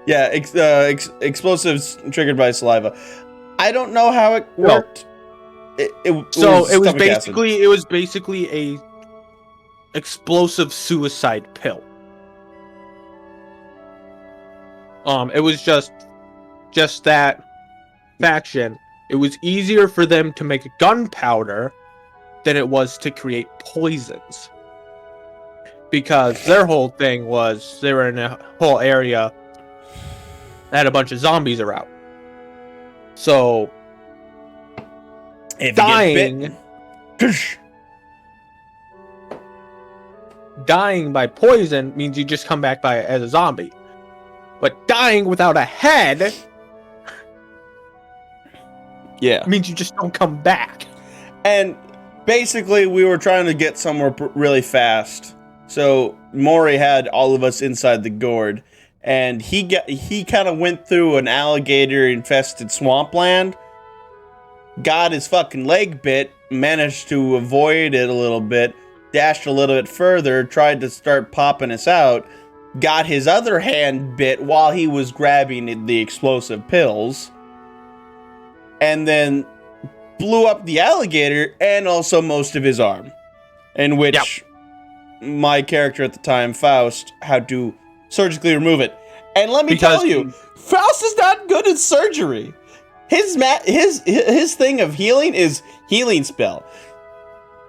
Speaker 1: Yeah, explosives triggered by saliva. I don't know how it worked. It
Speaker 6: was basically a explosive suicide pill. It was just that faction. It was easier for them to make gunpowder than it was to create poisons. Because their whole thing was they were in a whole area that had a bunch of zombies around. So
Speaker 1: if
Speaker 6: dying by poison means you just come back as a zombie. But dying without a head means you just don't come back.
Speaker 1: And basically, we were trying to get somewhere really fast. So Mori had all of us inside the gourd, and he kind of went through an alligator-infested swampland, got his fucking leg bit, managed to avoid it a little bit, dashed a little bit further, tried to start popping us out, got his other hand bit while he was grabbing the explosive pills, and then blew up the alligator and also most of his arm, in which my character at the time, Faust, had to surgically remove it. And let me tell you, Faust is not good at surgery. His thing of healing is healing spell.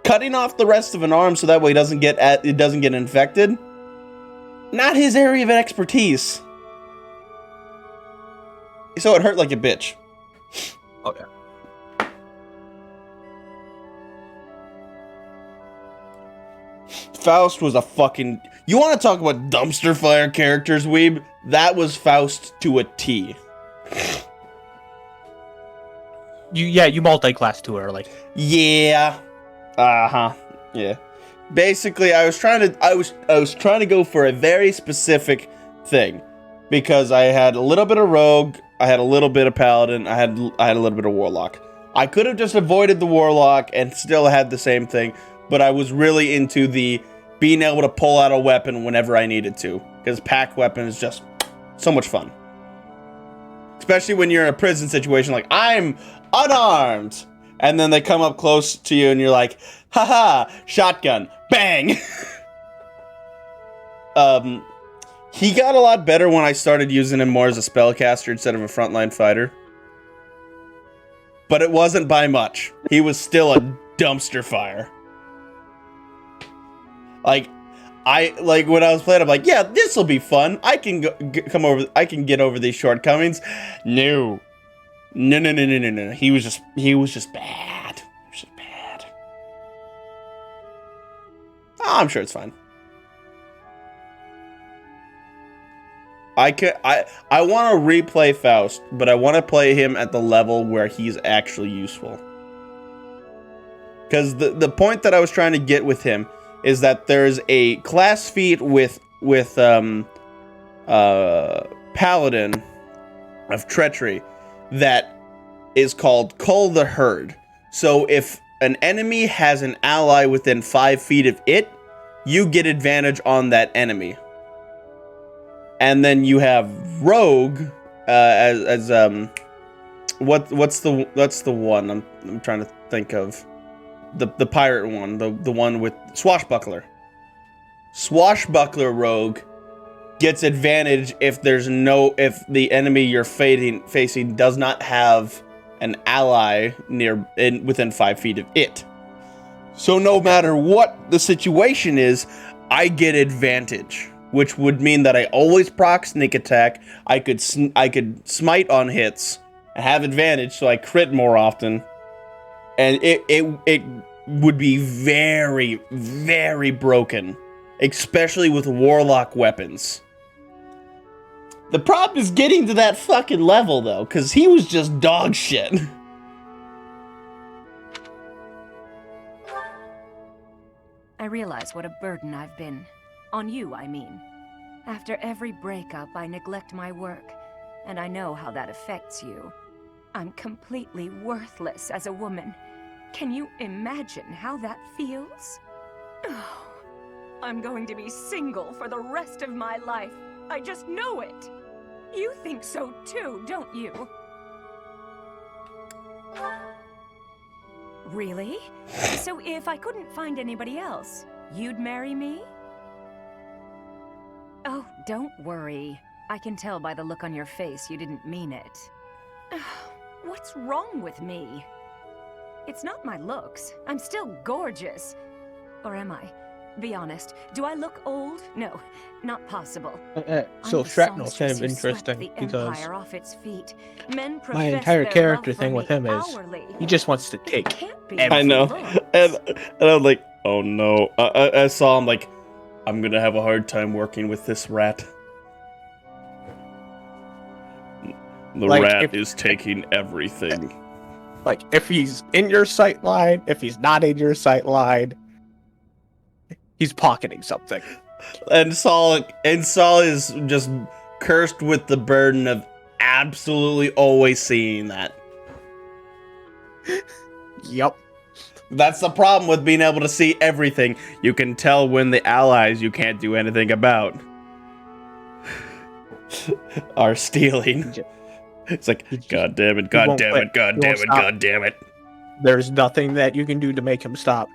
Speaker 1: Cutting off the rest of an arm so that way it doesn't get infected. Not his area of expertise. So it hurt like a bitch.
Speaker 6: Okay.
Speaker 1: Faust was a fucking... You want to talk about dumpster fire characters, weeb? That was Faust to a T.
Speaker 6: You multi-class too early.
Speaker 1: Yeah. Yeah. Basically, I was trying to go for a very specific thing, because I had a little bit of rogue, I had a little bit of paladin, I had a little bit of warlock. I could have just avoided the warlock and still had the same thing, but I was really into the being able to pull out a weapon whenever I needed to, because pack weapon is just so much fun. Especially when you're in a prison situation, like, I'm unarmed, and then they come up close to you and you're like, haha, shotgun, bang. He got a lot better when I started using him more as a spellcaster instead of a frontline fighter. But it wasn't by much. He was still a dumpster fire. Like when I was playing, I'm like, yeah, this will be fun. I can get over these shortcomings. No. He was just bad. He was just bad. Oh, I'm sure it's fine. I want to replay Faust, but I want to play him at the level where he's actually useful. Because the point that I was trying to get with him is that there's a class feat with Paladin of Treachery that is called Cull the Herd. So if an enemy has an ally within 5 feet of it, you get advantage on that enemy. And then you have Rogue what's the one I'm trying to think of. The pirate one, the one with Swashbuckler. Swashbuckler Rogue gets advantage if the enemy you're facing does not have an ally within 5 feet of it. So no matter what the situation is, I get advantage, which would mean that I always proc sneak attack. I could smite on hits and have advantage, so I crit more often. And it would be very, very broken, especially with warlock weapons. The problem is getting to that fucking level, though, because he was just dog shit.
Speaker 5: I realize what a burden I've been. On you, I mean. After every breakup, I neglect my work, and I know how that affects you. I'm completely worthless as a woman. Can you imagine how that feels? Oh, I'm going to be single for the rest of my life. I just know it. You think so too, don't you? Really? So if I couldn't find anybody else, you'd marry me? Oh, don't worry. I can tell by the look on your face you didn't mean it. What's wrong with me? It's not my looks. I'm still gorgeous. Or am I? Be honest. Do I look old? No, not possible.
Speaker 6: So
Speaker 5: I'm the
Speaker 6: Shrapnel's kind of
Speaker 5: songstress who swept
Speaker 6: interesting
Speaker 5: the
Speaker 6: because
Speaker 5: empire off its feet. Men
Speaker 6: my
Speaker 5: profess
Speaker 6: entire
Speaker 5: their
Speaker 6: character
Speaker 5: love for
Speaker 6: thing with
Speaker 5: me
Speaker 6: him is
Speaker 5: hourly.
Speaker 6: he just wants to take.
Speaker 5: Can't be
Speaker 1: I know.
Speaker 5: looks.
Speaker 1: And I'm like, oh no. I saw him like, I'm gonna have a hard time working with this rat. The
Speaker 6: Like,
Speaker 1: rat
Speaker 6: if-
Speaker 1: is taking everything.
Speaker 6: Like, if he's in your sight line, if he's not in your sight line, he's pocketing something.
Speaker 1: And Saul is just cursed with the burden of absolutely always seeing that.
Speaker 6: Yep.
Speaker 1: That's the problem with being able to see everything. You can tell when the allies you can't do anything about are stealing. It's like, God damn it, God
Speaker 6: won't
Speaker 1: damn
Speaker 6: quit.
Speaker 1: it, God
Speaker 6: He
Speaker 1: damn
Speaker 6: won't
Speaker 1: it,
Speaker 6: stop.
Speaker 1: God damn it.
Speaker 6: There's nothing that you can do to make him stop.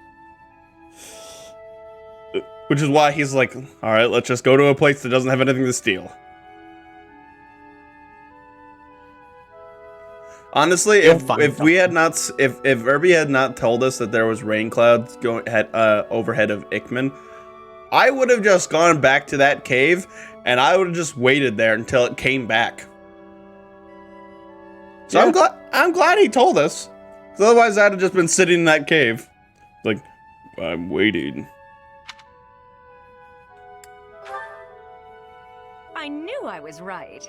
Speaker 1: Which is why he's like, alright, let's just go to a place that doesn't have anything to steal. Honestly,
Speaker 6: He'll find
Speaker 1: if we had
Speaker 6: something.
Speaker 1: not, if Irby had not told us that there was rain clouds going overhead of Ickman, I would have just gone back to that cave and I would have just waited there until it came back. So
Speaker 6: Yeah.
Speaker 1: I'm glad he told us, because otherwise I'd have just been sitting in that cave, like, I'm waiting.
Speaker 5: I knew I was right.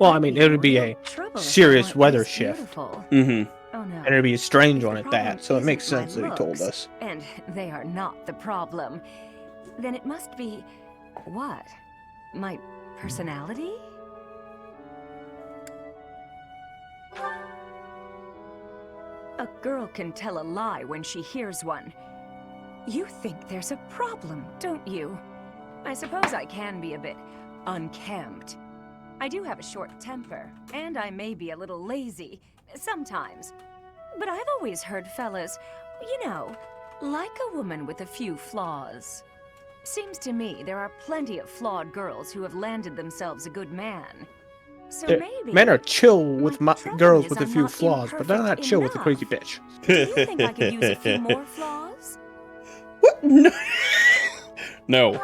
Speaker 6: Well, I mean, it would be a serious weather shift.
Speaker 1: Mm-hmm.
Speaker 5: Oh no.
Speaker 6: And it'd be a strange one
Speaker 5: The
Speaker 6: at
Speaker 5: problem
Speaker 6: that, so it makes
Speaker 5: isn't my
Speaker 6: sense that he told
Speaker 5: looks,
Speaker 6: us.
Speaker 5: And they are not the problem. Then it must be... what? My personality? A girl can tell a lie when she hears one. You think there's a problem, don't you? I suppose I can be a bit unkempt. I do have a short temper, and I may be a little lazy, sometimes. But I've always heard fellas, you know, like a woman with a few flaws. Seems to me there are plenty of flawed girls who have landed themselves a good man. So maybe...
Speaker 6: Men are chill with
Speaker 5: my trouble
Speaker 6: girls
Speaker 5: is
Speaker 6: with a
Speaker 5: I'm
Speaker 6: few
Speaker 5: not
Speaker 6: flaws, but they're not
Speaker 5: imperfect
Speaker 6: chill with a crazy
Speaker 5: enough.
Speaker 6: bitch.
Speaker 5: Do you think I could use a few more flaws?
Speaker 1: What? No. No.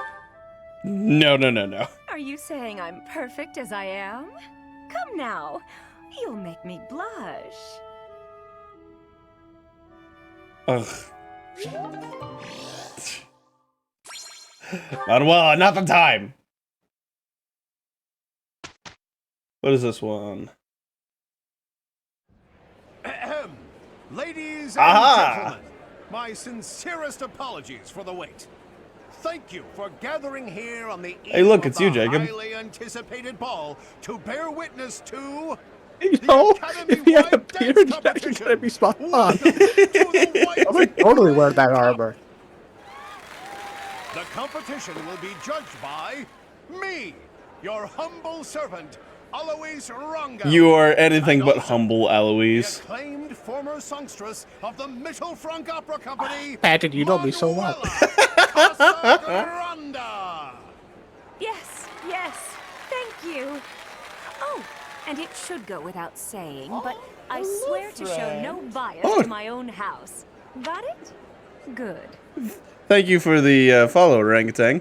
Speaker 1: No, no, no, no.
Speaker 5: Are you saying I'm perfect as I am? Come now, you'll make me blush.
Speaker 1: Ugh. Manuel, not the time. What is this one?
Speaker 2: Ahem. Ladies and
Speaker 1: Aha!
Speaker 2: gentlemen, my sincerest apologies for the wait. Thank you for gathering here on the eve
Speaker 1: Hey, look,
Speaker 2: of
Speaker 1: it's
Speaker 2: the
Speaker 1: you, Jacob.
Speaker 2: highly anticipated ball to bear witness to
Speaker 6: You
Speaker 2: the
Speaker 6: know,
Speaker 2: Academy
Speaker 6: if he had a
Speaker 2: Wide
Speaker 6: beard,
Speaker 2: Dance
Speaker 6: he's actually gonna be
Speaker 2: Competition.
Speaker 6: spot on.
Speaker 2: Welcome to the White
Speaker 6: I would totally wear that armor.
Speaker 2: The competition will be judged by me, your humble servant, Alois Ranga.
Speaker 1: You are anything
Speaker 2: And
Speaker 1: but
Speaker 2: also
Speaker 1: humble,
Speaker 2: the
Speaker 1: Eloise.
Speaker 2: acclaimed former songstress of the Mittelfrank Opera Company,
Speaker 6: Patrick, you know me so well.
Speaker 2: Manuela Casagrande.
Speaker 5: Yes, yes, thank you. Oh, and it should go without saying, but I swear to show no bias
Speaker 1: Oh.
Speaker 5: to my own house. Got it? Good.
Speaker 1: Thank you for the follow, orangutan.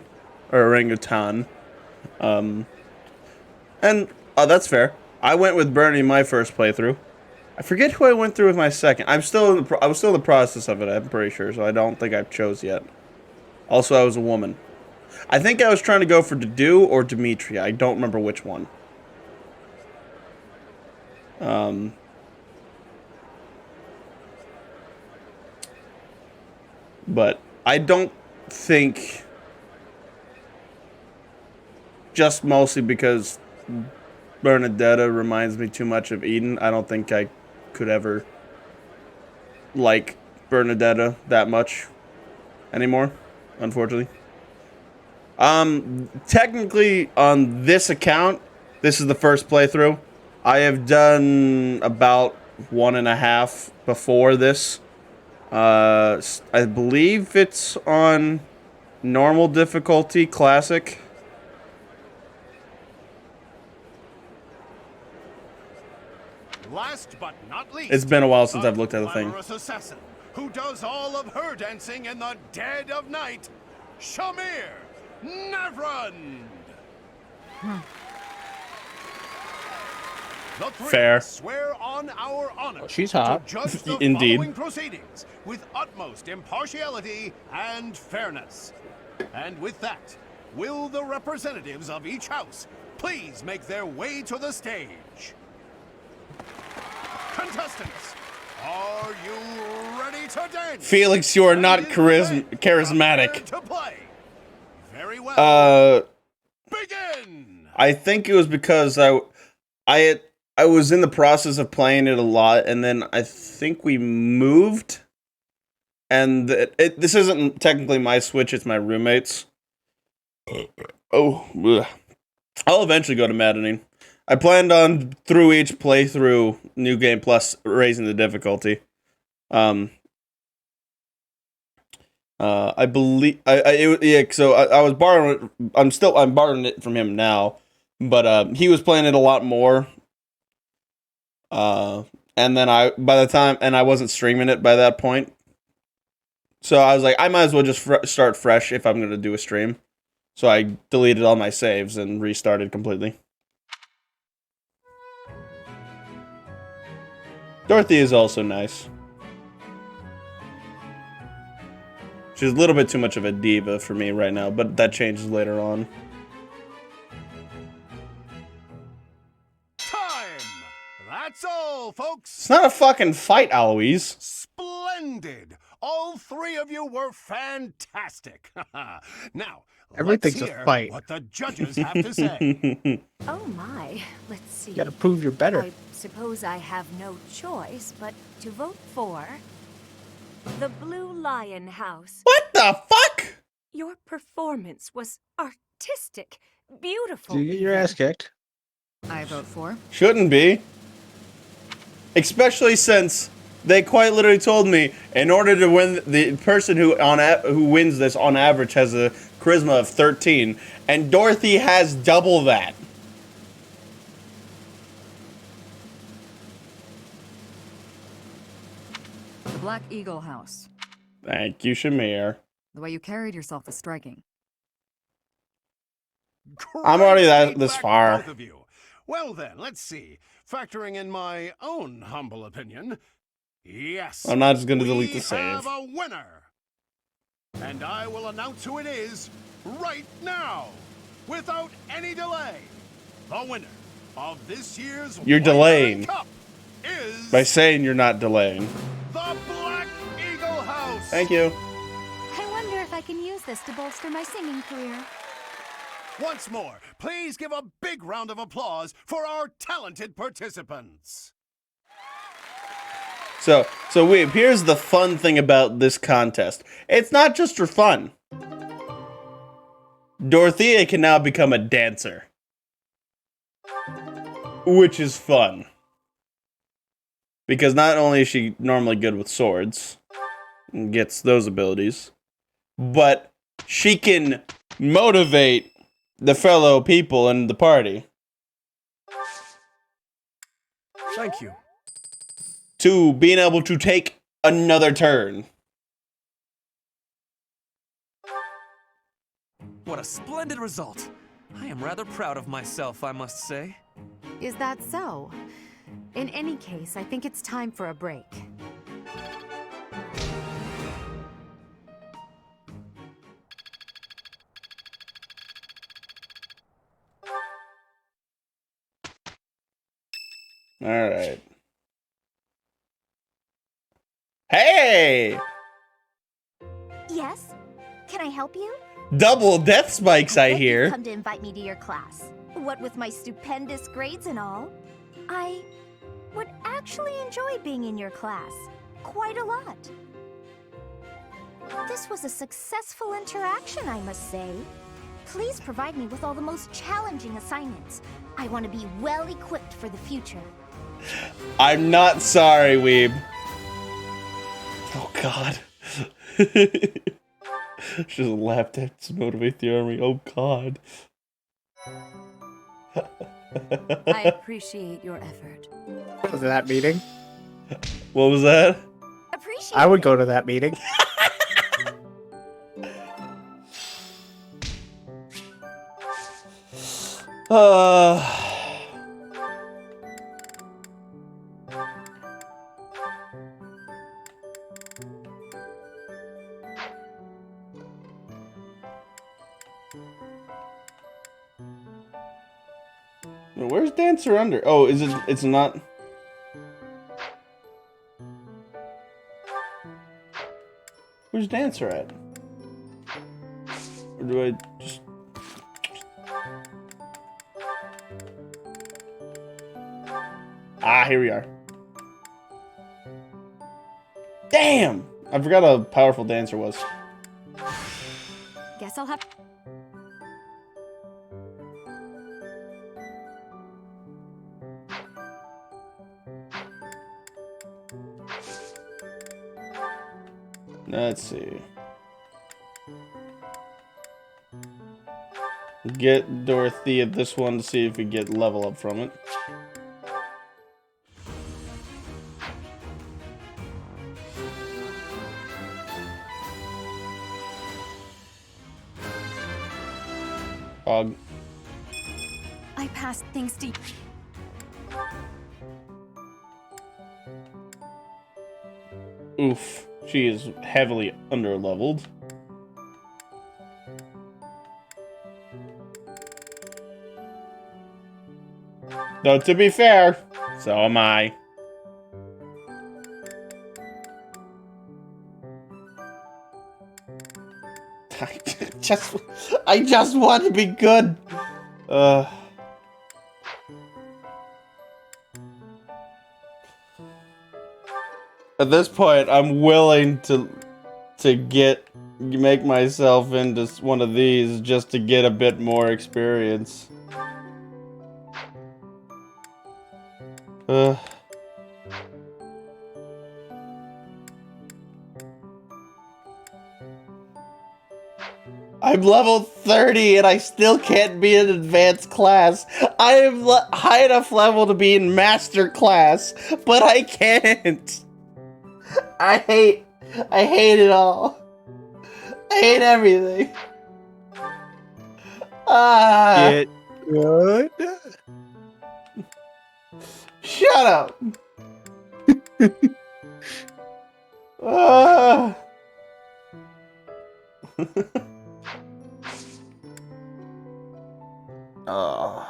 Speaker 1: Or orangutan. And, that's fair. I went with Bernie my first playthrough. I forget who I went through with my second. I was still in the process of it, I'm pretty sure, so I don't think I've chose yet. Also, I was a woman. I think I was trying to go for Dedu or Dimitri. I don't remember which one. But I don't think... just mostly because Bernadetta reminds me too much of Eden. I don't think I could ever like Bernadetta that much anymore, unfortunately. Technically on this account, this is the first playthrough. I have done about 1.5 before this. I believe it's on normal difficulty, classic.
Speaker 2: Last but not least,
Speaker 1: It's been a while since I've looked at the thing.
Speaker 2: glamorous assassin who does all of her dancing in the dead of night, Shamir Navrand. The three
Speaker 1: Fair.
Speaker 2: swear on our honor
Speaker 6: she's hot.
Speaker 2: to judge the
Speaker 1: Indeed.
Speaker 2: following proceedings with utmost impartiality and fairness. And with that, will the representatives of each house please make their way to the stage? Contestants, are you ready to dance?
Speaker 1: Felix, you are not
Speaker 2: And is the band
Speaker 1: charismatic.
Speaker 2: prepared to play? Very well. Begin.
Speaker 1: I think it was because I was in the process of playing it a lot, and then I think we moved. And this isn't technically my Switch; it's my roommate's. Oh, ugh. I'll eventually go to maddening. I planned on through each playthrough, New Game Plus, raising the difficulty. I believe So I was borrowing it. I'm borrowing it from him now, but he was playing it a lot more. And then I wasn't streaming it by that point. So I was like, I might as well just start fresh if I'm gonna do a stream. So I deleted all my saves and restarted completely. Dorothy is also nice. She's a little bit too much of a diva for me right now, but that changes later on.
Speaker 2: Time. That's all, folks.
Speaker 1: It's not a fucking fight, Aloise.
Speaker 2: Splendid. All three of you were fantastic. Now,
Speaker 6: Everything's a
Speaker 2: let's hear
Speaker 6: fight.
Speaker 2: what the judges have to say.
Speaker 5: Oh my, let's see.
Speaker 6: You gotta prove you're better.
Speaker 5: I suppose I have no choice but to vote for the Blue Lion House.
Speaker 1: What the fuck?
Speaker 5: Your performance was artistic, beautiful.
Speaker 6: Did you get your ass kicked?
Speaker 4: I vote for.
Speaker 1: Shouldn't be. Especially since they quite literally told me in order to win, the person who wins this on average has a charisma of 13, and Dorothy has double that.
Speaker 4: The Black Eagle House.
Speaker 1: Thank you, Shamir.
Speaker 4: The way you carried yourself was striking.
Speaker 1: I'm already
Speaker 2: Great
Speaker 1: this
Speaker 2: feedback,
Speaker 1: far.
Speaker 2: both of you. Well then, let's see. Factoring in my own humble opinion, yes,
Speaker 1: I'm not just gonna
Speaker 2: we
Speaker 1: delete the
Speaker 2: have
Speaker 1: save.
Speaker 2: a winner. And I will announce who it is right now, without any delay. The winner of this year's
Speaker 1: You're
Speaker 2: White
Speaker 1: delaying.
Speaker 2: Iron Cup is
Speaker 1: By saying you're not delaying.
Speaker 2: the Black Eagle House.
Speaker 1: Thank you.
Speaker 3: I wonder if I can use this to bolster my singing career.
Speaker 2: Once more, please give a big round of applause for our talented participants.
Speaker 1: So Weeb, here's the fun thing about this contest. It's not just for fun. Dorothea can now become a dancer. Which is fun. Because not only is she normally good with swords, and gets those abilities, but she can motivate the fellow people in the party
Speaker 7: Thank you.
Speaker 1: to being able to take another turn.
Speaker 7: What a splendid result. I am rather proud of myself, I must say.
Speaker 8: Is that so? In any case, I think it's time for a break.
Speaker 1: All right. Hey!
Speaker 3: Yes? Can I help you?
Speaker 1: Double death spikes, I
Speaker 3: bet you've
Speaker 1: hear.
Speaker 3: come to invite me to your class. What with my stupendous grades and all, I would actually enjoy being in your class. Quite a lot. This was a successful interaction, I must say. Please provide me with all the most challenging assignments. I want to be well equipped for the future.
Speaker 1: I'm not sorry, Weeb. Oh, God. Just lap dance to motivate the army. Oh, God.
Speaker 4: I appreciate your effort.
Speaker 6: Go to that meeting.
Speaker 1: What was that?
Speaker 3: Appreciate
Speaker 6: I would
Speaker 3: it.
Speaker 6: go to that meeting.
Speaker 1: Where's Dancer Under? Oh, is it? It's not. Where's Dancer at? Or do I just? Ah, here we are. Damn! I forgot how powerful Dancer was.
Speaker 8: Guess I'll have.
Speaker 1: Let's see. Get Dorothea this one to see if we get level up from it.
Speaker 8: I passed things to.
Speaker 1: Oof. She is heavily under-leveled. Though, to be fair, so am I. I just want to be good. At this point, I'm willing to make myself into one of these just to get a bit more experience. I'm level 30 and I still can't be in advanced class. I am high enough level to be in master class, but I can't. I hate it all. I hate everything.
Speaker 6: Get good.
Speaker 1: Shut up. Ah. Oh.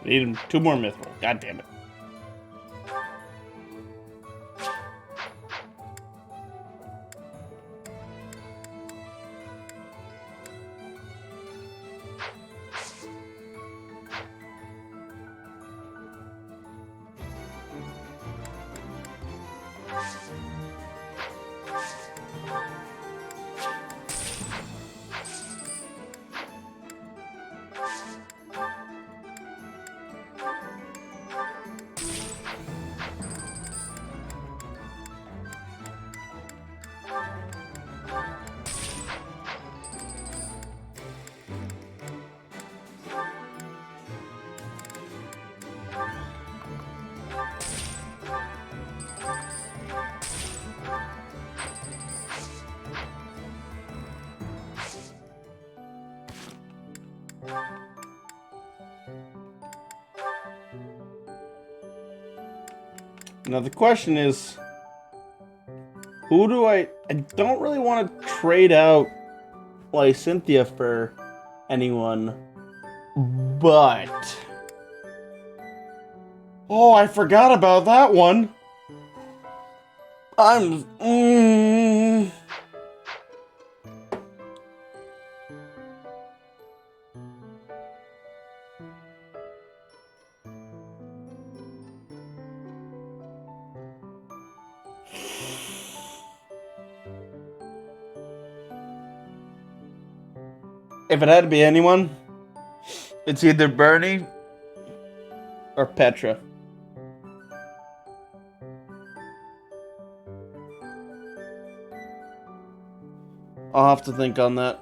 Speaker 1: Need 2 more mithril. God damn it. Now the question is, who do I don't really want to trade out Lysithea for anyone, but oh, I forgot about that one. If it had to be anyone, it's either Bernie or Petra. I'll have to think on that.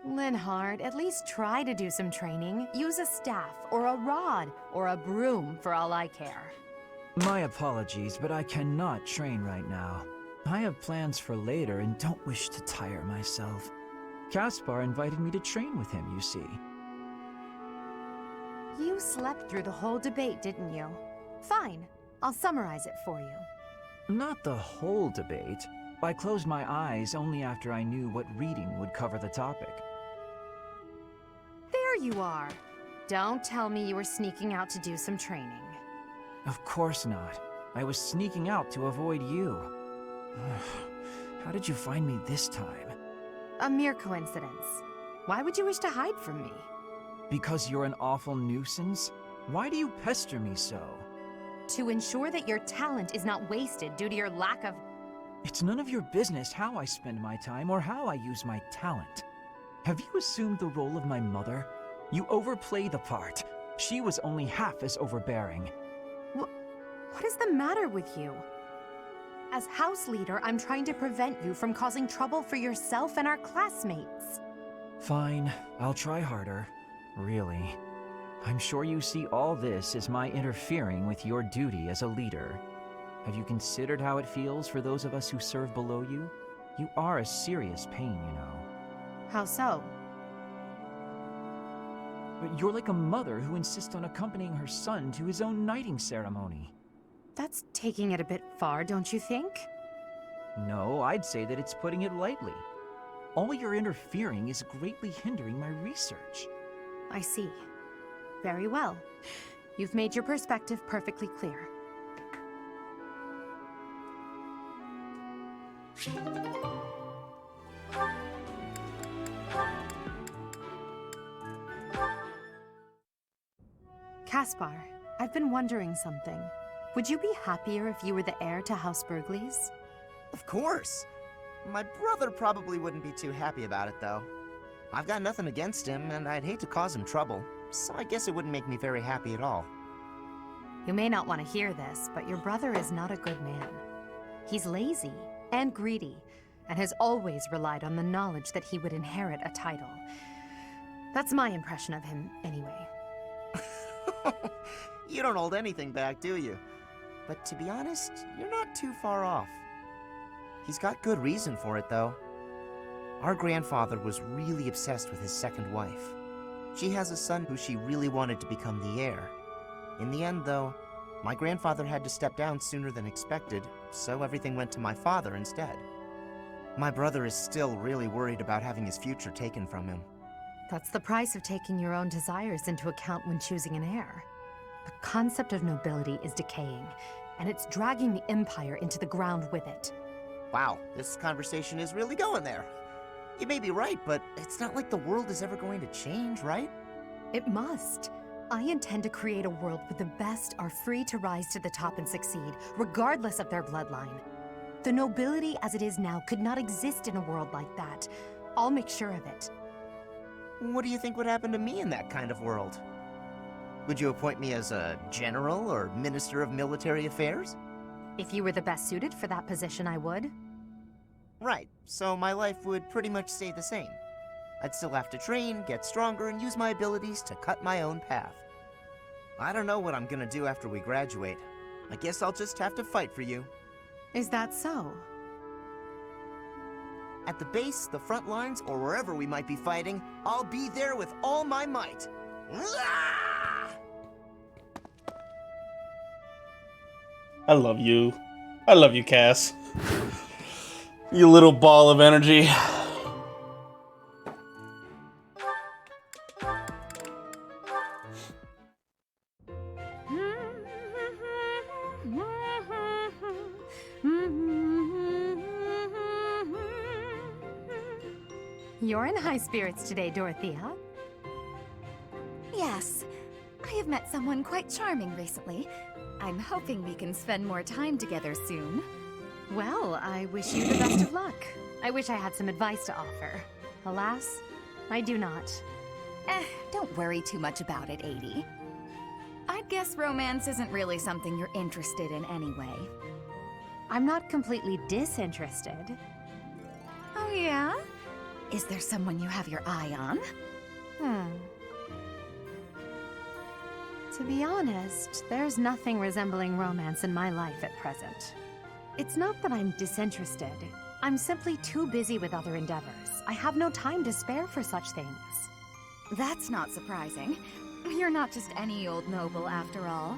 Speaker 8: Linhardt, at least try to do some training. Use a staff, or a rod, or a broom, for all I care.
Speaker 9: My apologies, but I cannot train right now. I have plans for later and don't wish to tire myself. Caspar invited me to train with him, you see.
Speaker 8: You slept through the whole debate, didn't you? Fine. I'll summarize it for you.
Speaker 9: Not the whole debate. I closed my eyes only after I knew what reading would cover the topic.
Speaker 8: There you are. Don't tell me you were sneaking out to do some training.
Speaker 9: Of course not. I was sneaking out to avoid you. How did you find me this time?
Speaker 8: A mere coincidence. Why would you wish to hide from me?
Speaker 9: Because you're an awful nuisance? Why do you pester me so?
Speaker 8: To ensure that your talent is not wasted due to your lack of...
Speaker 9: It's none of your business how I spend my time or how I use my talent. Have you assumed the role of my mother? You overplay the part. She was only half as overbearing.
Speaker 8: What is the matter with you? As house leader, I'm trying to prevent you from causing trouble for yourself and our classmates.
Speaker 9: Fine, I'll try harder. Really. I'm sure you see all this as my interfering with your duty as a leader. Have you considered how it feels for those of us who serve below you? You are a serious pain, you know.
Speaker 8: How so?
Speaker 9: But you're like a mother who insists on accompanying her son to his own knighting ceremony.
Speaker 8: That's taking it a bit far, don't you think?
Speaker 9: No, I'd say that it's putting it lightly. All your interfering is greatly hindering my research.
Speaker 8: I see. Very well. You've made your perspective perfectly clear. Caspar, I've been wondering something. Would you be happier if you were the heir to House Burgleys?
Speaker 10: Of course. My brother probably wouldn't be too happy about it, though. I've got nothing against him, and I'd hate to cause him trouble, so I guess it wouldn't make me very happy at all.
Speaker 8: You may not want to hear this, but your brother is not a good man. He's lazy and greedy, and has always relied on the knowledge that he would inherit a title. That's my impression of him, anyway.
Speaker 10: You don't hold anything back, do you? But to be honest, you're not too far off. He's got good reason for it, though. Our grandfather was really obsessed with his second wife. She has a son who she really wanted to become the heir. In the end, though, my grandfather had to step down sooner than expected, so everything went to my father instead. My brother is still really worried about having his future taken from him.
Speaker 8: That's the price of taking your own desires into account when choosing an heir. The concept of nobility is decaying, and it's dragging the Empire into the ground with it.
Speaker 10: Wow, this conversation is really going there. You may be right, but it's not like the world is ever going to change, right?
Speaker 8: It must. I intend to create a world where the best are free to rise to the top and succeed, regardless of their bloodline. The nobility as it is now could not exist in a world like that. I'll make sure of it.
Speaker 10: What do you think would happen to me in that kind of world? Would you appoint me as a general or minister of military affairs?
Speaker 8: If you were the best suited for that position, I would.
Speaker 10: Right, so my life would pretty much stay the same. I'd still have to train, get stronger, and use my abilities to cut my own path. I don't know what I'm gonna do after we graduate. I guess I'll just have to fight for you.
Speaker 8: Is that so?
Speaker 10: At the base, the front lines, or wherever we might be fighting, I'll be there with all my might.
Speaker 1: I love you. I love you, Cass. You little ball of energy.
Speaker 8: You're in high spirits today, Dorothea.
Speaker 11: Yes, I have met someone quite charming recently. I'm hoping we can spend more time together soon.
Speaker 8: Well, I wish you the best of luck. I wish I had some advice to offer. Alas, I do not.
Speaker 11: Don't worry too much about it, Adie. I'd guess romance isn't really something you're interested in anyway.
Speaker 8: I'm not completely disinterested.
Speaker 11: Oh yeah? Is there someone you have your eye on?
Speaker 8: To be honest, there's nothing resembling romance in my life at present. It's not that I'm disinterested. I'm simply too busy with other endeavors. I have no time to spare for such things.
Speaker 11: That's not surprising. You're not just any old noble after all.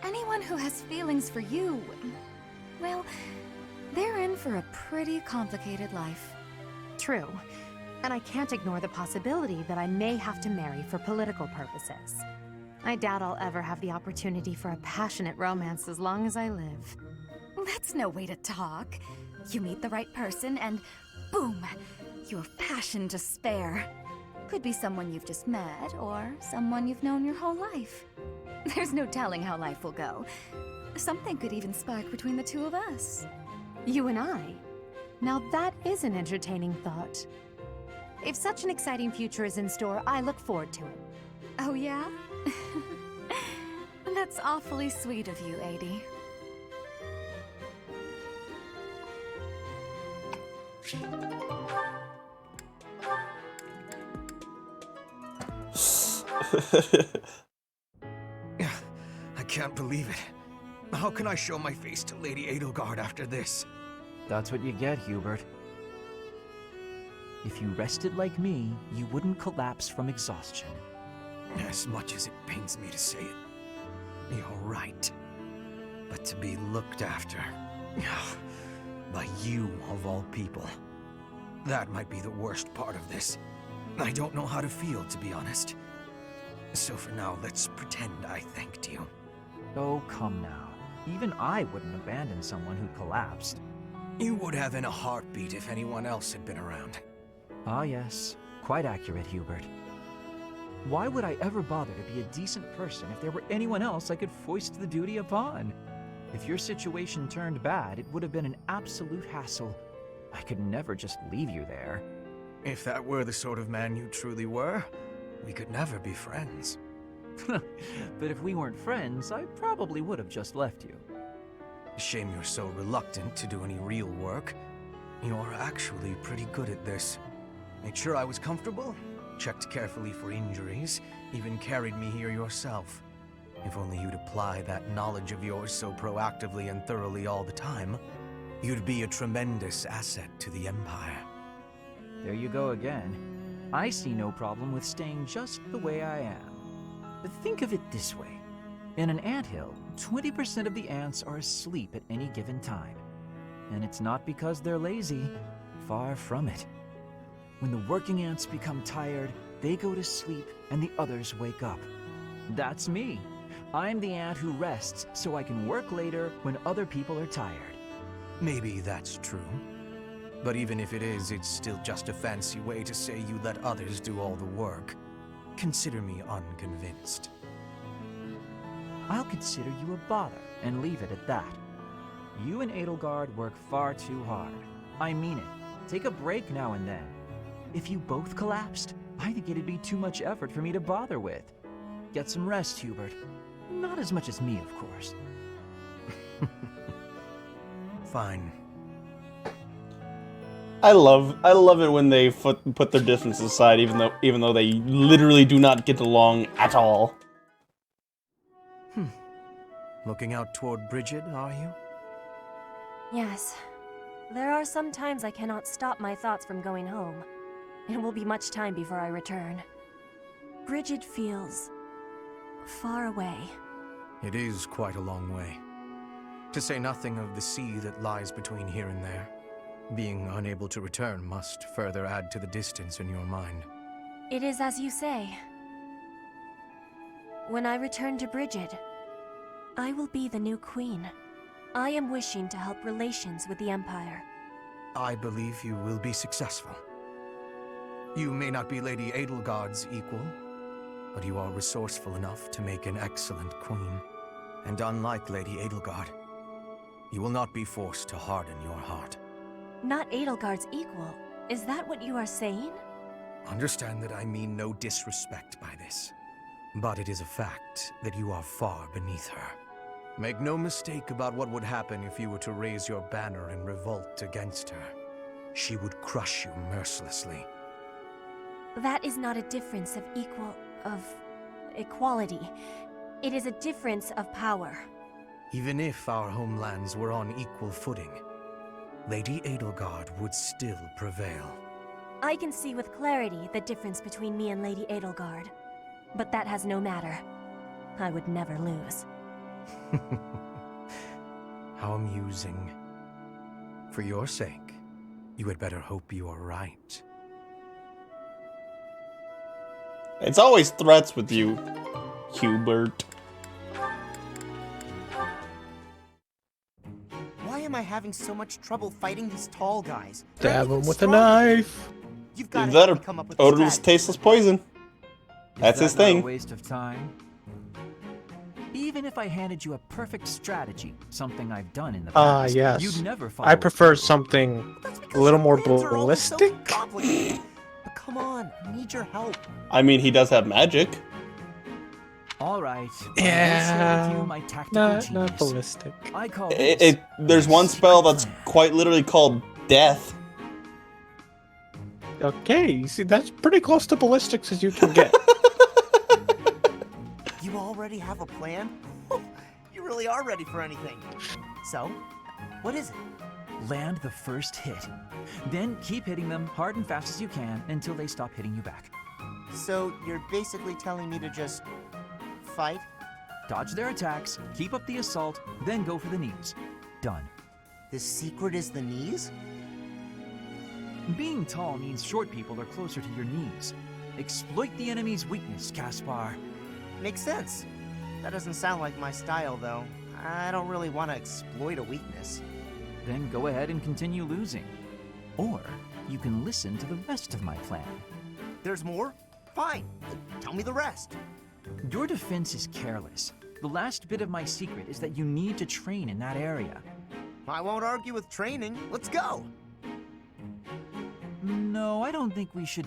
Speaker 11: Anyone who has feelings for you, well, they're in for a pretty complicated life.
Speaker 8: True. And I can't ignore the possibility that I may have to marry for political purposes. I doubt I'll ever have the opportunity for a passionate romance as long as I live.
Speaker 11: That's no way to talk. You meet the right person and boom, you have passion to spare. Could be someone you've just met or someone you've known your whole life. There's no telling how life will go. Something could even spark between the two of us.
Speaker 8: You and I? Now that is an entertaining thought. If such an exciting future is in store, I look forward to it.
Speaker 11: Oh yeah? That's awfully sweet of you, Adie.
Speaker 12: I can't believe it. How can I show my face to Lady Edelgard after this?
Speaker 9: That's what you get, Hubert. If you rested like me, you wouldn't collapse from exhaustion.
Speaker 12: As much as it pains me to say it, you're right. But to be looked after by you, of all people, that might be the worst part of this. I don't know how to feel, to be honest. So for now, let's pretend I thanked you.
Speaker 9: Oh, come now. Even I wouldn't abandon someone who collapsed.
Speaker 12: You would have in a heartbeat if anyone else had been around.
Speaker 9: Ah, yes. Quite accurate, Hubert. Why would I ever bother to be a decent person if there were anyone else I could foist the duty upon? If your situation turned bad, it would have been an absolute hassle. I could never just leave you there.
Speaker 12: If that were the sort of man you truly were, we could never be friends.
Speaker 9: But if we weren't friends, I probably would have just left you.
Speaker 12: Shame you're so reluctant to do any real work. You're actually pretty good at this. Made sure I was comfortable, checked carefully for injuries, even carried me here yourself. If only you'd apply that knowledge of yours so proactively and thoroughly all the time, you'd be a tremendous asset to the Empire.
Speaker 9: There you go again. I see no problem with staying just the way I am. But think of it this way. In an anthill, 20% of the ants are asleep at any given time. And it's not because they're lazy. Far from it. When the working ants become tired, they go to sleep and the others wake up. That's me. I'm the ant who rests so I can work later when other people are tired.
Speaker 12: Maybe that's true. But even if it is, it's still just a fancy way to say you let others do all the work. Consider me unconvinced.
Speaker 9: I'll consider you a bother and leave it at that. You and Edelgard work far too hard. I mean it. Take a break now and then. If you both collapsed, I think it'd be too much effort for me to bother with. Get some rest, Hubert. Not as much as me, of course.
Speaker 12: Fine.
Speaker 1: I love it when they put their differences aside, even though they literally do not get along at all.
Speaker 12: Looking out toward Bridget, are you?
Speaker 13: Yes. There are some times I cannot stop my thoughts from going home. It will be much time before I return. Bridget feels far away.
Speaker 12: It is quite a long way. To say nothing of the sea that lies between here and there. Being unable to return must further add to the distance in your mind.
Speaker 13: It is as you say. When I return to Bridget, I will be the new queen. I am wishing to help relations with the Empire.
Speaker 12: I believe you will be successful. You may not be Lady Edelgard's equal, but you are resourceful enough to make an excellent queen. And unlike Lady Edelgard, you will not be forced to harden your heart.
Speaker 13: Not Edelgard's equal. Is that what you are saying?
Speaker 12: Understand that I mean no disrespect by this. But it is a fact that you are far beneath her. Make no mistake about what would happen if you were to raise your banner in revolt against her. She would crush you mercilessly.
Speaker 13: That is not a difference of equality. It is a difference of power.
Speaker 12: Even if our homelands were on equal footing, Lady Edelgard would still prevail.
Speaker 13: I can see with clarity the difference between me and Lady Edelgard. But that has no matter. I would never lose.
Speaker 12: How amusing. For your sake, you had better hope you are right.
Speaker 1: It's always threats with you, Hubert.
Speaker 10: Why am I having so much trouble fighting these tall guys?
Speaker 6: Stab him with a knife.
Speaker 10: You've got
Speaker 1: Either that
Speaker 10: to
Speaker 1: or
Speaker 10: come up with a
Speaker 1: odorless,
Speaker 10: strategy.
Speaker 1: tasteless poison. That's his
Speaker 9: Is that not
Speaker 1: thing.
Speaker 9: a waste of time? Even if I handed you a perfect strategy, something I've done in the past,
Speaker 6: yes.
Speaker 9: you'd never follow
Speaker 6: I
Speaker 9: it
Speaker 6: prefer
Speaker 9: through.
Speaker 6: something a little more ballistic.
Speaker 10: Complicated. But come on, I need your help.
Speaker 1: I mean, he does have magic.
Speaker 9: All right.
Speaker 6: Yeah,
Speaker 9: I'll share with you my tactical
Speaker 6: not
Speaker 9: genius.
Speaker 6: ballistic.
Speaker 9: I call this
Speaker 1: There's
Speaker 9: my
Speaker 1: one spell that's
Speaker 9: secret plan.
Speaker 1: quite literally called Death.
Speaker 6: Okay, you see, that's pretty close to ballistics as you can get.
Speaker 10: You already have a plan? You really are ready for anything. So, what is it?
Speaker 9: Land the first hit. Then keep hitting them hard and fast as you can until they stop hitting you back.
Speaker 10: So, you're basically telling me to just fight?
Speaker 9: Dodge their attacks, keep up the assault, then go for the knees. Done.
Speaker 10: The secret is the knees?
Speaker 9: Being tall means short people are closer to your knees. Exploit the enemy's weakness, Caspar.
Speaker 10: Makes sense. That doesn't sound like my style, though. I don't really want to exploit a weakness.
Speaker 9: Then go ahead and continue losing. Or you can listen to the rest of my plan.
Speaker 10: There's more? Fine. Tell me the rest.
Speaker 9: Your defense is careless. The last bit of my secret is that you need to train in that area.
Speaker 10: I won't argue with training. Let's go.
Speaker 9: No, I don't think we should...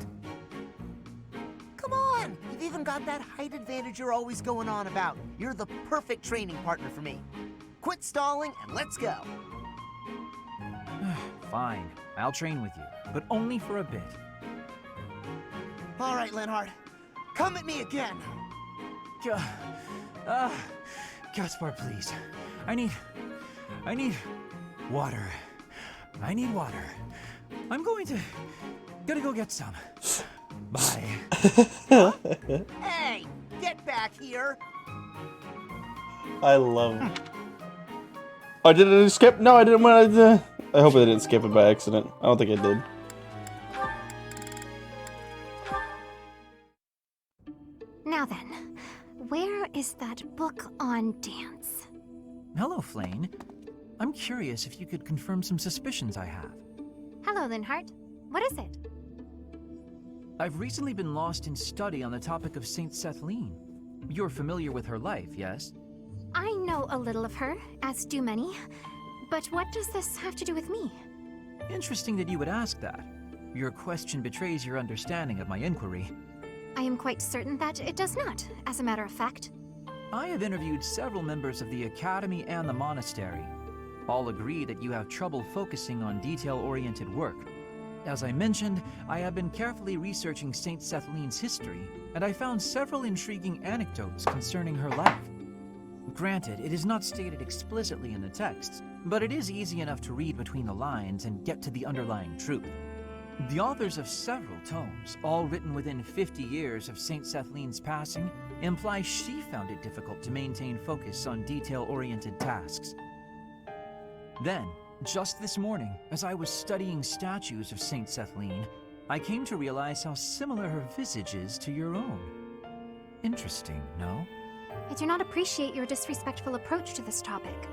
Speaker 10: Come on! You've even got that height advantage you're always going on about. You're the perfect training partner for me. Quit stalling and let's go.
Speaker 9: Fine, I'll train with you, but only for a bit.
Speaker 10: All right, Linhardt. Come at me again.
Speaker 9: Gaspar, please. I need water. I need water. I'm gotta go get some. Bye.
Speaker 10: Hey, get back here.
Speaker 1: I love it. Oh, did it skip? No, I didn't want to. I hope I didn't skip it by accident. I don't think I did.
Speaker 3: Now then, where is that book on dance?
Speaker 9: Hello, Flane. I'm curious if you could confirm some suspicions I have.
Speaker 3: Hello, Linhardt. What is it?
Speaker 9: I've recently been lost in study on the topic of Saint Setheline. You're familiar with her life, yes?
Speaker 3: I know a little of her, as do many. But what does this have to do with me?
Speaker 9: Interesting that you would ask that. Your question betrays your understanding of my inquiry.
Speaker 3: I am quite certain that it does not, as a matter of fact.
Speaker 9: I have interviewed several members of the Academy and the Monastery. All agree that you have trouble focusing on detail-oriented work. As I mentioned, I have been carefully researching Saint Setheline's history, and I found several intriguing anecdotes concerning her life. Granted, it is not stated explicitly in the texts, but it is easy enough to read between the lines and get to the underlying truth. The authors of several tomes, all written within 50 years of Saint Sethleen's passing, imply she found it difficult to maintain focus on detail-oriented tasks. Then, just this morning, as I was studying statues of Saint Sethleen, I came to realize how similar her visage is to your own. Interesting, no?
Speaker 14: I do not appreciate your disrespectful approach to this topic.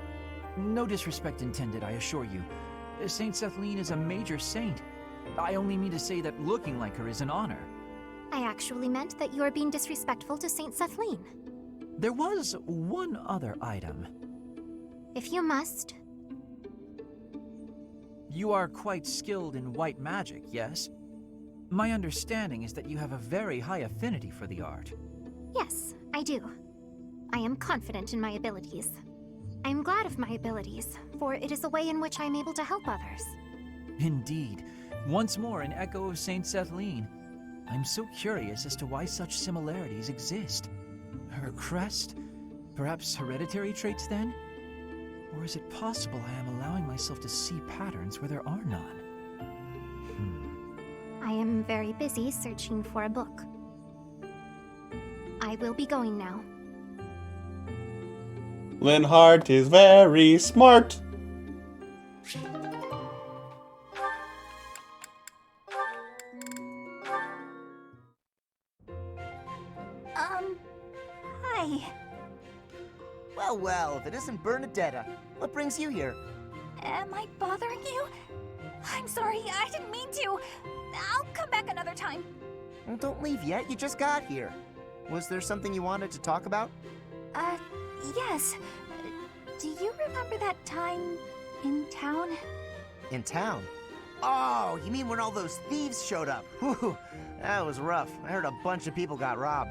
Speaker 9: No disrespect intended, I assure you. Saint Sethleen is a major saint. I only mean to say that looking like her is an honor.
Speaker 14: I actually meant that you are being disrespectful to Saint Sethleen.
Speaker 9: There was one other item.
Speaker 14: If you must.
Speaker 9: You are quite skilled in white magic, yes? My understanding is that you have a very high affinity for the art.
Speaker 14: Yes, I do. I am confident in my abilities. I am glad of my abilities, for it is a way in which I am able to help others.
Speaker 9: Indeed. Once more an echo of Saint Sethleen. I'm so curious as to why such similarities exist. Her crest? Perhaps hereditary traits then? Or is it possible I am allowing myself to see patterns where there are none?
Speaker 14: I am very busy searching for a book. I will be going now.
Speaker 1: Linhardt is very smart.
Speaker 3: Hi.
Speaker 10: Well, well, if it isn't Bernadetta, what brings you here?
Speaker 3: Am I bothering you? I'm sorry, I didn't mean to. I'll come back another time.
Speaker 10: Well, don't leave yet, you just got here. Was there something you wanted to talk about?
Speaker 3: Yes. Do you remember that time in town?
Speaker 10: In town? Oh, you mean when all those thieves showed up? Whew, that was rough. I heard a bunch of people got robbed.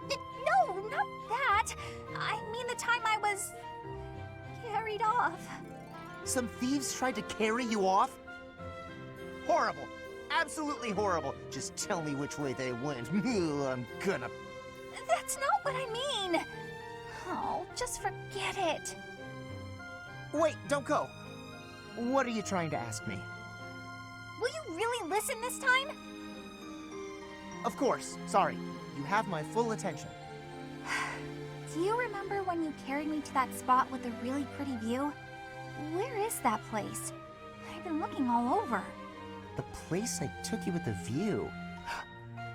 Speaker 3: No, not that. I mean the time I was carried off.
Speaker 10: Some thieves tried to carry you off? Horrible. Absolutely horrible. Just tell me which way they went. I'm gonna...
Speaker 3: That's not what I mean. Oh, just forget it.
Speaker 10: Wait, don't go. What are you trying to ask me?
Speaker 3: Will you really listen this time?
Speaker 10: Of course. Sorry. You have my full attention.
Speaker 3: Do you remember when you carried me to that spot with a really pretty view? Where is that place? I've been looking all over.
Speaker 10: The place I took you with the view.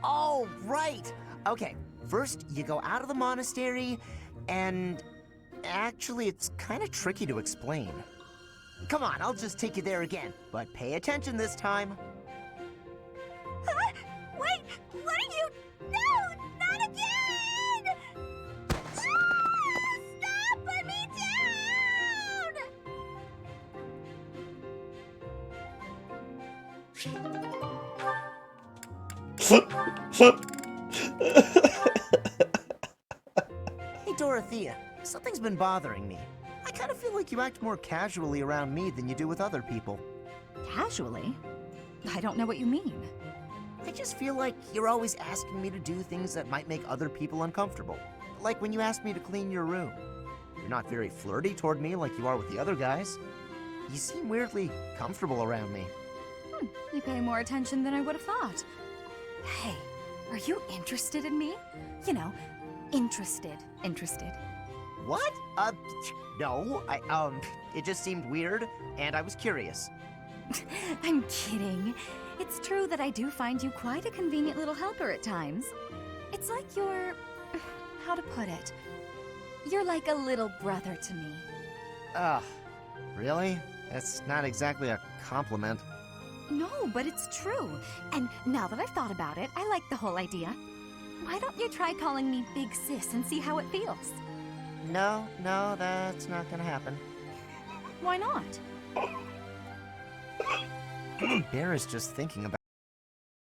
Speaker 10: Oh, right. Okay, first you go out of the monastery, and actually it's kind of tricky to explain. Come on, I'll just take you there again, but pay attention this time.
Speaker 3: Huh? Wait, what are you? No, not again! Stop! Put me
Speaker 10: Hey, Dorothea, something's been bothering me. I kind of feel like you act more casually around me than you do with other people.
Speaker 5: Casually? I don't know what you mean.
Speaker 10: I just feel like you're always asking me to do things that might make other people uncomfortable. Like when you asked me to clean your room. You're not very flirty toward me like you are with the other guys. You seem weirdly comfortable around me.
Speaker 5: You pay more attention than I would have thought. Hey, are you interested in me? You know, interested.
Speaker 10: What? No, it just seemed weird, and I was curious.
Speaker 5: I'm kidding. It's true that I do find you quite a convenient little helper at times. It's like you're... how to put it? You're like a little brother to me.
Speaker 10: Ugh, really? That's not exactly a compliment.
Speaker 5: No, but it's true. And now that I've thought about it, I like the whole idea. Why don't you try calling me Big Sis and see how it feels?
Speaker 10: No, that's not gonna happen.
Speaker 5: Why not?
Speaker 10: I'm embarrassed just thinking about